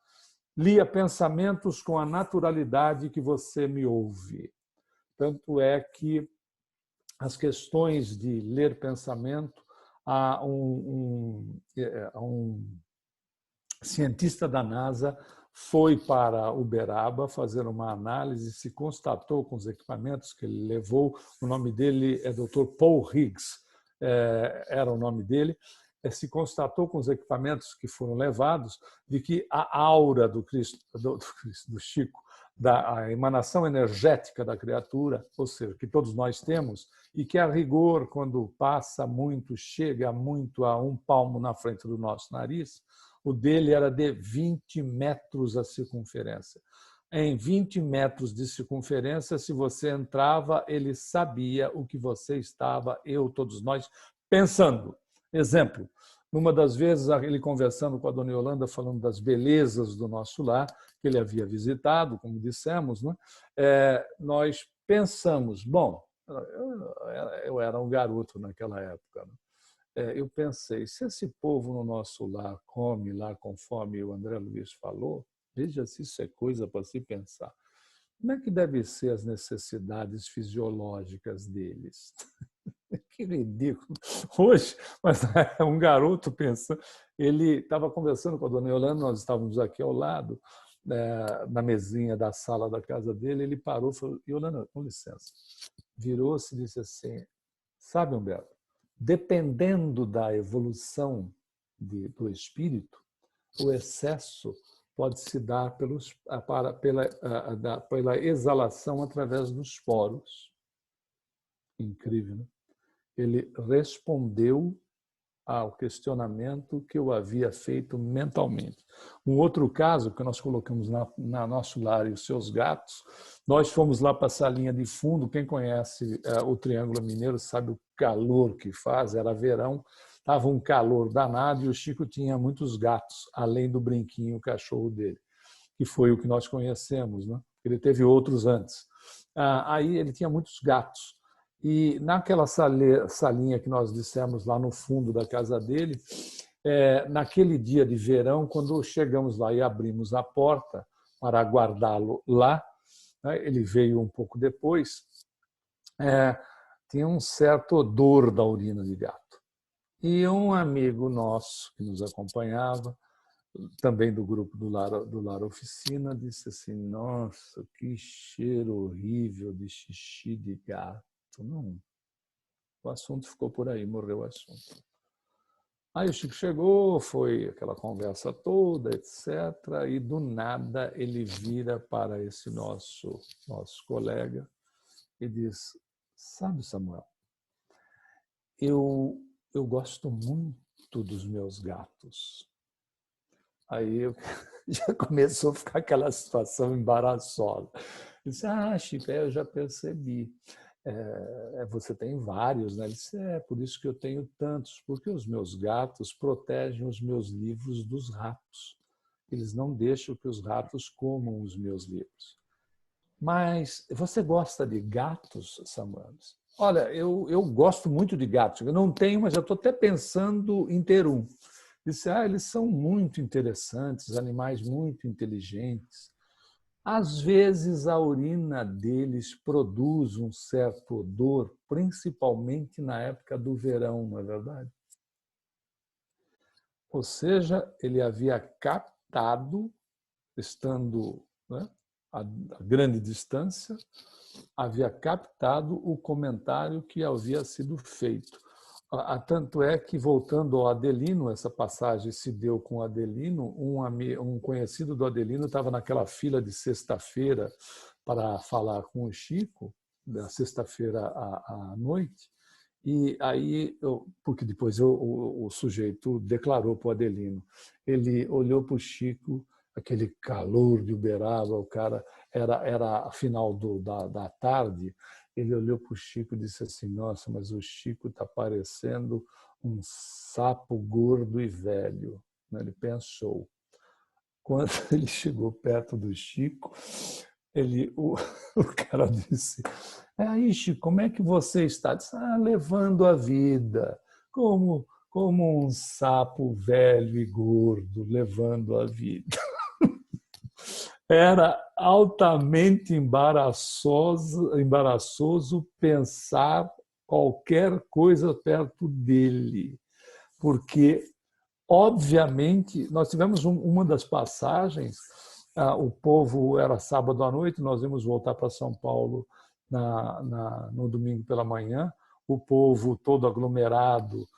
Lia pensamentos com a naturalidade que você me ouve. Tanto é que as questões de ler pensamento, há um cientista da NASA foi para Uberaba fazer uma análise, se constatou com os equipamentos que ele levou, o nome dele é Dr. Paul Higgs, era o nome dele, se constatou com os equipamentos que foram levados de que a aura do Chico, da emanação energética da criatura, ou seja, que todos nós temos, e que a rigor, quando passa muito, chega muito a 1 palmo na frente do nosso nariz, o dele era de 20 metros a circunferência. em 20 metros de circunferência. Se você entrava, ele sabia o que você estava, todos nós, pensando. Exemplo, numa das vezes, ele conversando com a dona Yolanda, falando das belezas do nosso lar, que ele havia visitado, como dissemos, né? Nós pensamos, bom, eu era um garoto naquela época, né? Eu pensei, se esse povo no nosso lar come lá conforme o André Luiz falou, veja se isso é coisa para se pensar. Como é que devem ser as necessidades fisiológicas deles? Que ridículo. Hoje, mas é um garoto pensando. Ele estava conversando com a dona Yolanda, nós estávamos aqui ao lado, na mesinha da sala da casa dele, ele parou e falou, Yolanda, com licença. Virou-se e disse assim, sabe, Humberto, dependendo da evolução do espírito, o excesso pode se dar pela exalação através dos poros. Incrível, né? Ele respondeu ao questionamento que eu havia feito mentalmente. Um outro caso que nós colocamos na nosso lar e os seus gatos, nós fomos lá para a salinha de fundo, quem conhece o Triângulo Mineiro sabe o calor que faz, era verão, estava um calor danado e o Chico tinha muitos gatos, além do Brinquinho, o cachorro dele, que foi o que nós conhecemos, né? Ele teve outros antes. Aí ele tinha muitos gatos. E naquela salinha que nós dissemos lá no fundo da casa dele, naquele dia de verão, quando chegamos lá e abrimos a porta para guardá-lo lá, né, ele veio um pouco depois, tinha um certo odor da urina de gato. E um amigo nosso que nos acompanhava, também do grupo do Lar Oficina, disse assim, nossa, que cheiro horrível de xixi de gato. Não, o assunto ficou por aí, morreu o assunto. Aí o Chico chegou, foi aquela conversa toda, etc. E do nada ele vira para esse nosso colega e diz, sabe, Samuel, eu gosto muito dos meus gatos. Aí já começou a ficar aquela situação embaraçosa. Eu disse, Chico, eu já percebi. Você tem vários, né? Ele disse, por isso que eu tenho tantos, porque os meus gatos protegem os meus livros dos ratos. Eles não deixam que os ratos comam os meus livros. Mas você gosta de gatos, Samuel? Olha, eu gosto muito de gatos. Eu não tenho, mas já estou até pensando em ter um. Disse, eles são muito interessantes, animais muito inteligentes. Às vezes, a urina deles produz um certo odor, principalmente na época do verão, não é verdade? Ou seja, ele havia captado, estando, né, a grande distância, havia captado o comentário que havia sido feito. Tanto é que, voltando ao Adelino, essa passagem se deu com o Adelino, um conhecido do Adelino estava naquela fila de sexta-feira para falar com o Chico, da sexta-feira à noite, e aí, porque depois o sujeito declarou para o Adelino, ele olhou para o Chico, aquele calor de Uberaba, o cara, era a final da tarde, ele olhou para o Chico e disse assim, nossa, mas o Chico está parecendo um sapo gordo e velho. Ele pensou. Quando ele chegou perto do Chico, o cara disse, aí, Chico, como é que você está? Disse, levando a vida, como um sapo velho e gordo, levando a vida. Era altamente embaraçoso pensar qualquer coisa perto dele, porque, obviamente, nós tivemos uma das passagens, o povo era sábado à noite, nós íamos voltar para São Paulo no domingo pela manhã, o povo todo aglomerado,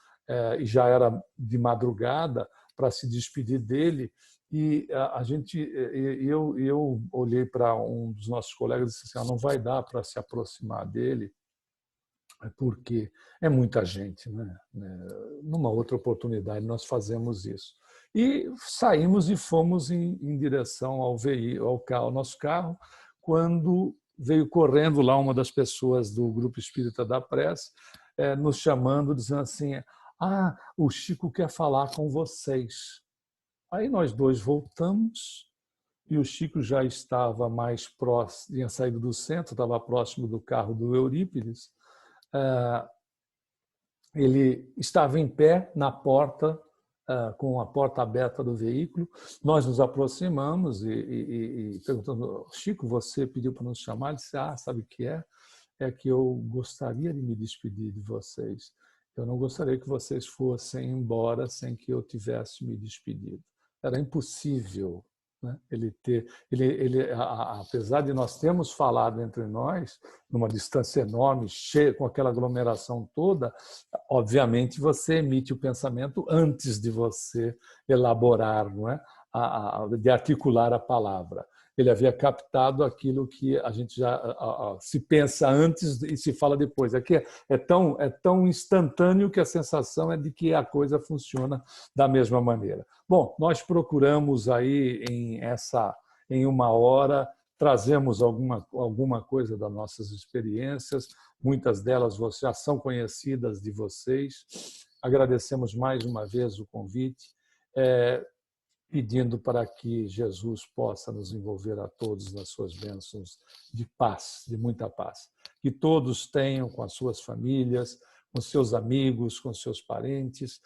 e já era de madrugada, para se despedir dele, e eu olhei para um dos nossos colegas e disse assim, não vai dar para se aproximar dele, porque é muita gente, né? Numa outra oportunidade nós fazemos isso. E saímos e fomos em direção ao nosso carro, quando veio correndo lá uma das pessoas do Grupo Espírita da Prece, nos chamando, dizendo assim: ah, o Chico quer falar com vocês. Aí nós dois voltamos e o Chico já estava mais próximo, tinha saído do centro, estava próximo do carro do Eurípides. Ele estava em pé na porta, com a porta aberta do veículo. Nós nos aproximamos e perguntamos: Chico, você pediu para nos chamar? Ele disse: ah, sabe o que é? É que eu gostaria de me despedir de vocês. Eu não gostaria que vocês fossem embora sem que eu tivesse me despedido. Era impossível, né? Apesar de nós termos falado entre nós, numa distância enorme, cheia, com aquela aglomeração toda, obviamente você emite o pensamento antes de você elaborar, não é? De articular a palavra. Ele havia captado aquilo que a gente já se pensa antes e se fala depois. Aqui é tão instantâneo que a sensação é de que a coisa funciona da mesma maneira. Bom, nós procuramos aí em uma hora, trazemos alguma coisa das nossas experiências, muitas delas já são conhecidas de vocês. Agradecemos mais uma vez o convite, pedindo para que Jesus possa nos envolver a todos nas suas bênçãos de paz, de muita paz. Que todos tenham com as suas famílias, com seus amigos, com seus parentes,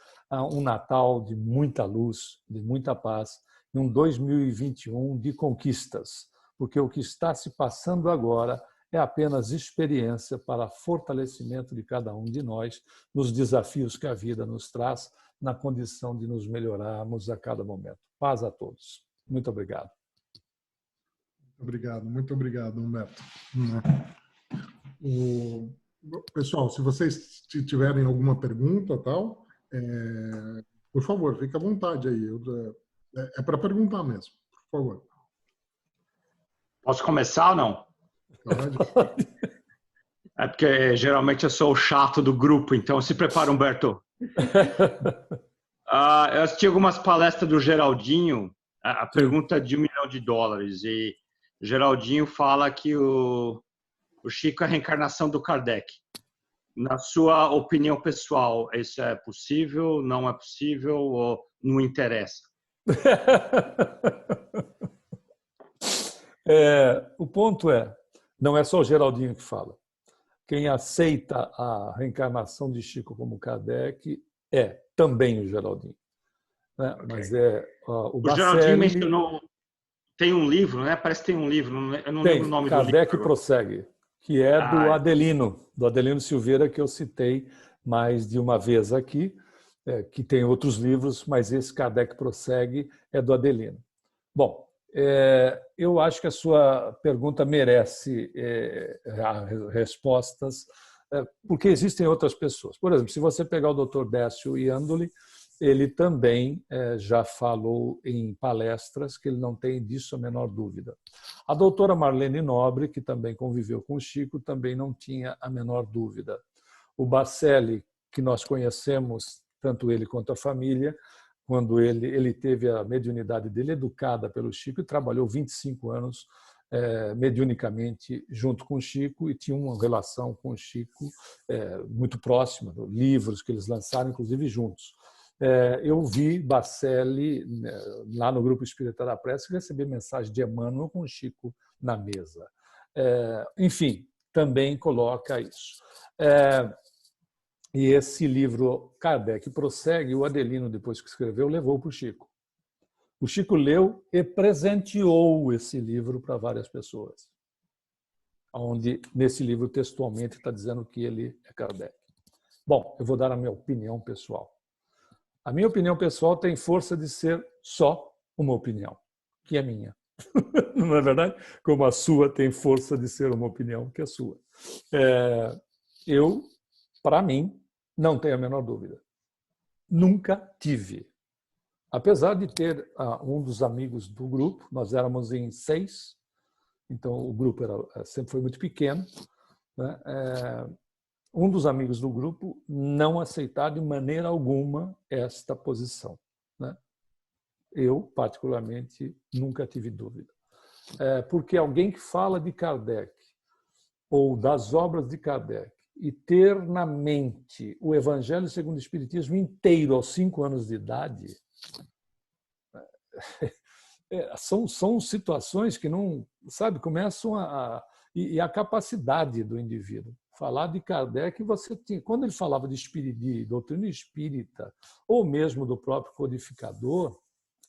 um Natal de muita luz, de muita paz, e um 2021 de conquistas, porque o que está se passando agora é apenas experiência para fortalecimento de cada um de nós nos desafios que a vida nos traz, na condição de nos melhorarmos a cada momento. Paz a todos. Muito obrigado. Muito obrigado, Humberto. Pessoal, se vocês tiverem alguma pergunta, tal, por favor, fique à vontade aí. É para perguntar mesmo, por favor. Posso começar ou não? Pode. É porque geralmente eu sou o chato do grupo, então se prepara, Humberto. Eu assisti algumas palestras do Geraldinho, a pergunta de $1 milhão, e o Geraldinho fala que o Chico é a reencarnação do Kardec. Na sua opinião pessoal, isso é possível, não é possível ou não interessa? O ponto não é só o Geraldinho que fala. Quem aceita a reencarnação de Chico como Kardec é também o Geraldinho. Né? Okay. Mas o Bacelli... Geraldinho mencionou... Tem um livro, né? Parece que tem um livro, eu não lembro o nome do livro. Kardec Prossegue, que é do Adelino Silveira, que eu citei mais de uma vez aqui, que tem outros livros, mas esse Kardec Prossegue é do Adelino. Bom, eu acho que a sua pergunta merece respostas, porque existem outras pessoas. Por exemplo, se você pegar o Dr. Décio Iandoli, ele também já falou em palestras que ele não tem disso a menor dúvida. A doutora Marlene Nobre, que também conviveu com o Chico, também não tinha a menor dúvida. O Bacelli, que nós conhecemos, tanto ele quanto a família, quando ele teve a mediunidade dele educada pelo Chico e trabalhou 25 anos mediunicamente junto com o Chico e tinha uma relação com o Chico muito próxima, livros que eles lançaram, inclusive, juntos. Eu vi Bacelli, lá no Grupo Espírita da Prece, receber mensagem de Emmanuel com o Chico na mesa. Enfim, também coloca isso. E esse livro, Kardec Prossegue, o Adelino, depois que escreveu, levou para o Chico. O Chico leu e presenteou esse livro para várias pessoas, onde nesse livro textualmente está dizendo que ele é Kardec. Bom, eu vou dar a minha opinião pessoal. A minha opinião pessoal tem força de ser só uma opinião, que é minha. Não é verdade? Como a sua tem força de ser uma opinião, que é sua. Para mim, não tenho a menor dúvida. Nunca tive. Apesar de ter um dos amigos do grupo, nós éramos em 6, então o grupo sempre foi muito pequeno, né? Um dos amigos do grupo não aceitar de maneira alguma esta posição, né? Eu, particularmente, nunca tive dúvida. Porque alguém que fala de Kardec ou das obras de Kardec e ter na mente o Evangelho segundo o Espiritismo inteiro aos 5 anos de idade, são situações que não, sabe, começam e a capacidade do indivíduo. Falar de Kardec, você tinha, quando ele falava de doutrina espírita, ou mesmo do próprio codificador,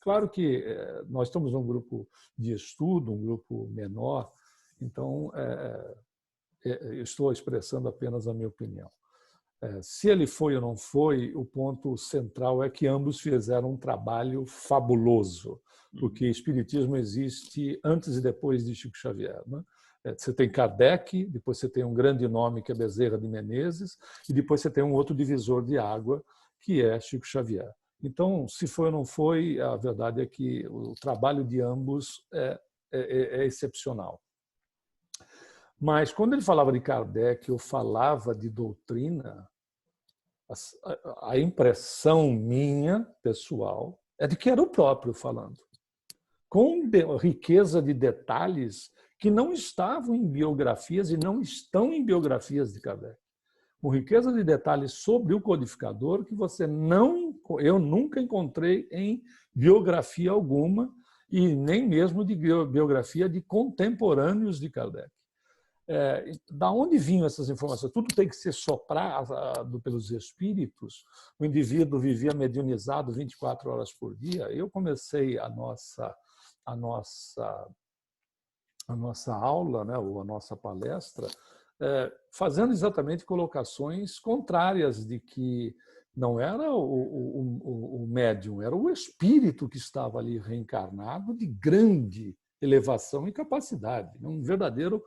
claro que nós estamos num grupo de estudo, um grupo menor, então eu estou expressando apenas a minha opinião. Se ele foi ou não foi, o ponto central é que ambos fizeram um trabalho fabuloso, porque espiritismo existe antes e depois de Chico Xavier, né? Você tem Kardec, depois você tem um grande nome que é Bezerra de Menezes, e depois você tem um outro divisor de água, que é Chico Xavier. Então, se foi ou não foi, a verdade é que o trabalho de ambos é excepcional. Mas, quando ele falava de Kardec, eu falava de doutrina, a impressão minha, pessoal, é de que era o próprio falando, com riqueza de detalhes que não estavam em biografias e não estão em biografias de Kardec. Com riqueza de detalhes sobre o codificador que eu nunca encontrei em biografia alguma e nem mesmo de biografia de contemporâneos de Kardec. Da onde vinham essas informações? Tudo tem que ser soprado pelos espíritos. O indivíduo vivia mediunizado 24 horas por dia. Eu comecei a nossa aula, né, ou a nossa palestra, fazendo exatamente colocações contrárias de que não era o médium, era o espírito que estava ali reencarnado de grande elevação e capacidade, um verdadeiro,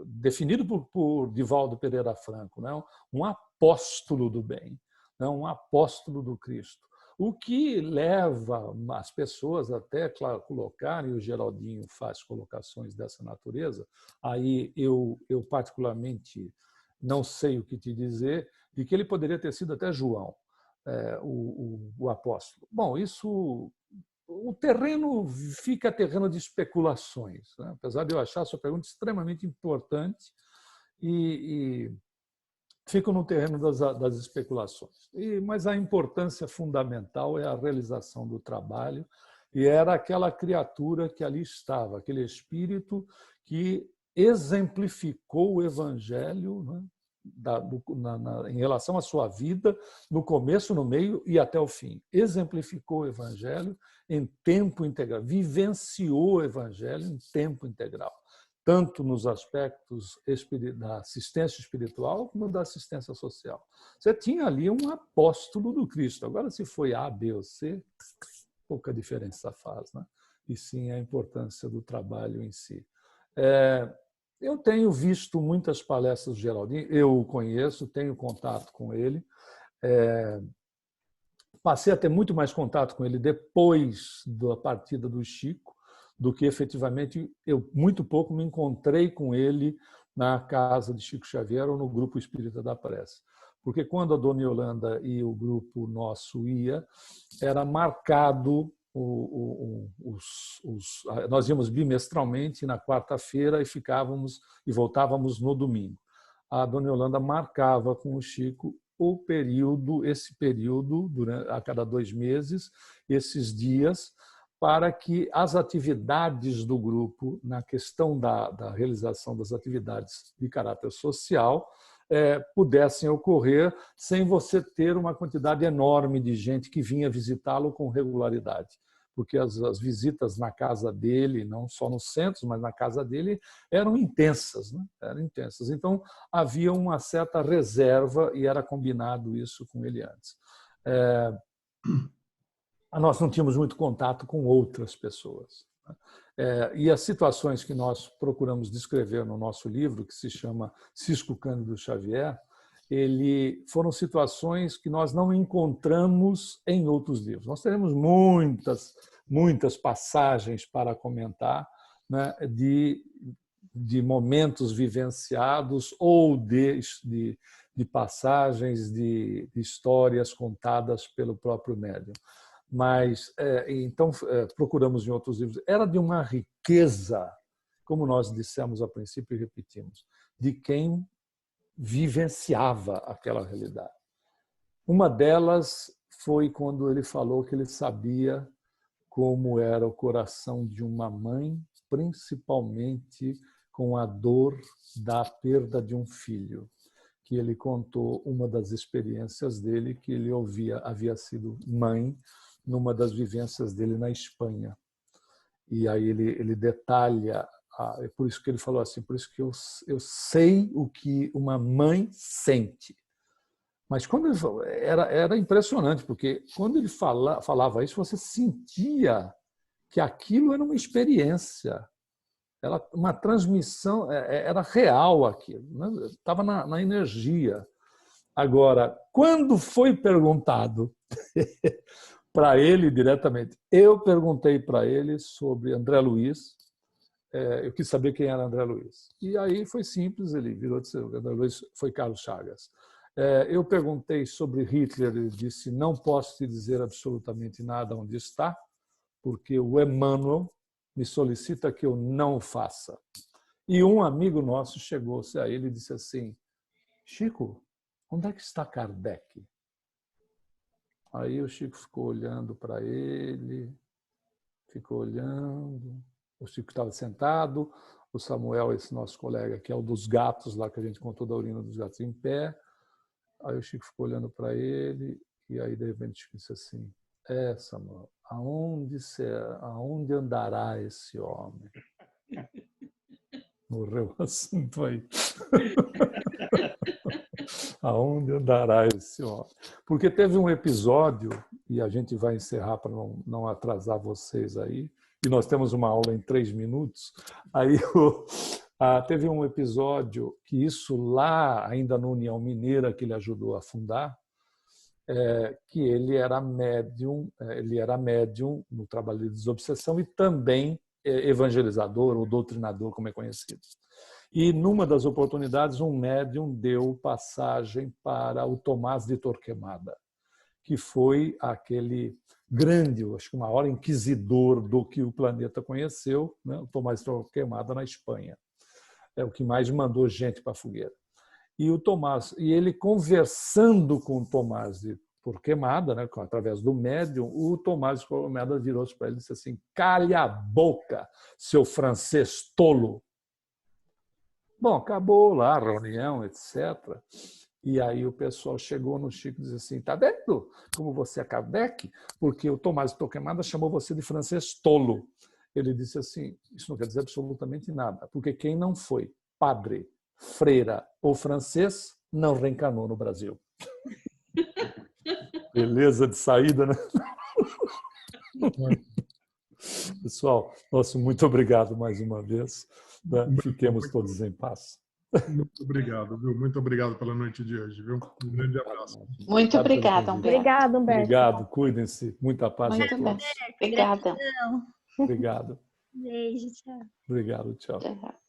definido por Divaldo Pereira Franco, né? Um apóstolo do bem, né? Um apóstolo do Cristo. O que leva as pessoas até colocarem, e o Geraldinho faz colocações dessa natureza, aí eu particularmente não sei o que te dizer, de que ele poderia ter sido até João, o apóstolo. Bom, isso... O terreno fica terreno de especulações, né? Apesar de eu achar a sua pergunta extremamente importante e fico no terreno das especulações. Mas a importância fundamental é a realização do trabalho e era aquela criatura que ali estava, aquele espírito que exemplificou o Evangelho, né? Em relação à sua vida, no começo, no meio e até o fim. Exemplificou o Evangelho em tempo integral, vivenciou o Evangelho em tempo integral, tanto nos aspectos da assistência espiritual como da assistência social. Você tinha ali um apóstolo do Cristo. Agora, se foi A, B ou C, pouca diferença faz, né? E sim a importância do trabalho em si. Eu tenho visto muitas palestras do Geraldinho, eu o conheço, tenho contato com ele. Passei a ter muito mais contato com ele depois da partida do Chico, do que efetivamente eu muito pouco me encontrei com ele na casa de Chico Xavier ou no grupo Espírita da Prece. Porque quando a Dona Yolanda e o grupo nosso ia, era marcado... nós íamos bimestralmente na quarta-feira e voltávamos no domingo. A Dona Yolanda marcava com o Chico esse período, a cada 2 meses, esses dias, para que as atividades do grupo, na questão da realização das atividades de caráter social, pudessem ocorrer sem você ter uma quantidade enorme de gente que vinha visitá-lo com regularidade. Porque as visitas na casa dele, não só nos centros, mas na casa dele, eram intensas, né? Eram intensas. Então, havia uma certa reserva e era combinado isso com ele antes. Nós não tínhamos muito contato com outras pessoas. E as situações que nós procuramos descrever no nosso livro, que se chama Cisco Cândido Xavier, foram situações que nós não encontramos em outros livros. Nós teremos muitas passagens para comentar, né, de momentos vivenciados ou de passagens de histórias contadas pelo próprio médium. Mas, então, procuramos em outros livros. Era de uma riqueza, como nós dissemos a princípio e repetimos, de quem vivenciava aquela realidade. Uma delas foi quando ele falou que ele sabia como era o coração de uma mãe, principalmente com a dor da perda de um filho, que ele contou uma das experiências dele, que ele havia sido mãe numa das vivências dele na Espanha. E aí ele detalha, é por isso que ele falou assim, por isso que eu sei o que uma mãe sente. Mas quando ele falou, era impressionante, porque quando ele falava isso, você sentia que aquilo era uma experiência, era uma transmissão, era real aquilo, né? Estava na energia. Agora, quando foi perguntado para ele diretamente, eu perguntei para ele sobre André Luiz, eu quis saber quem era André Luiz. E aí foi simples, ele virou e disse, André Luiz foi Carlos Chagas. Eu perguntei sobre Hitler, ele disse, não posso te dizer absolutamente nada onde está, porque o Emmanuel me solicita que eu não o faça. E um amigo nosso chegou-se a ele e disse assim, Chico, onde é que está Kardec? Aí o Chico ficou olhando para ele, ficou olhando, o Chico estava sentado, o Samuel, esse nosso colega, que é o dos gatos, lá que a gente contou da urina dos gatos, em pé. Aí o Chico ficou olhando para ele e aí, de repente, o Chico disse assim, Samuel, aonde andará esse homem? Morreu o assunto aí. Aonde andará esse homem? Porque teve um episódio, e a gente vai encerrar para não atrasar vocês aí, e nós temos uma aula em 3 minutos, aí teve um episódio que isso lá, ainda na União Mineira, que ele ajudou a fundar, que ele era médium no trabalho de desobsessão e também evangelizador ou doutrinador, como é conhecido. E numa das oportunidades, um médium deu passagem para o Tomás de Torquemada, que foi aquele grande, acho que o maior inquisidor do que o planeta conheceu, né? O Tomás de Torquemada na Espanha. É o que mais mandou gente para a fogueira. E ele conversando com o Tomás de Torquemada, né, através do médium, o Tomás de Torquemada virou-se para ele e disse assim, calha a boca, seu francês tolo. Bom, acabou lá a reunião, etc. E aí o pessoal chegou no Chico e disse assim, tá vendo como você é Kardec? Porque o Tomás de Torquemada chamou você de francês tolo. Ele disse assim, isso não quer dizer absolutamente nada, porque quem não foi padre, freira ou francês não reencarnou no Brasil. Beleza de saída, né? Pessoal, muito obrigado mais uma vez. Né? Fiquemos todos em paz. Muito obrigado, viu? Muito obrigado pela noite de hoje, viu? Um grande abraço. Muito obrigada, Humberto. Obrigado, Humberto. Obrigado, cuidem-se. Muita paz Muito a bem. todos. Obrigada. Obrigado. Beijo, tchau. Obrigado, tchau. Tchau.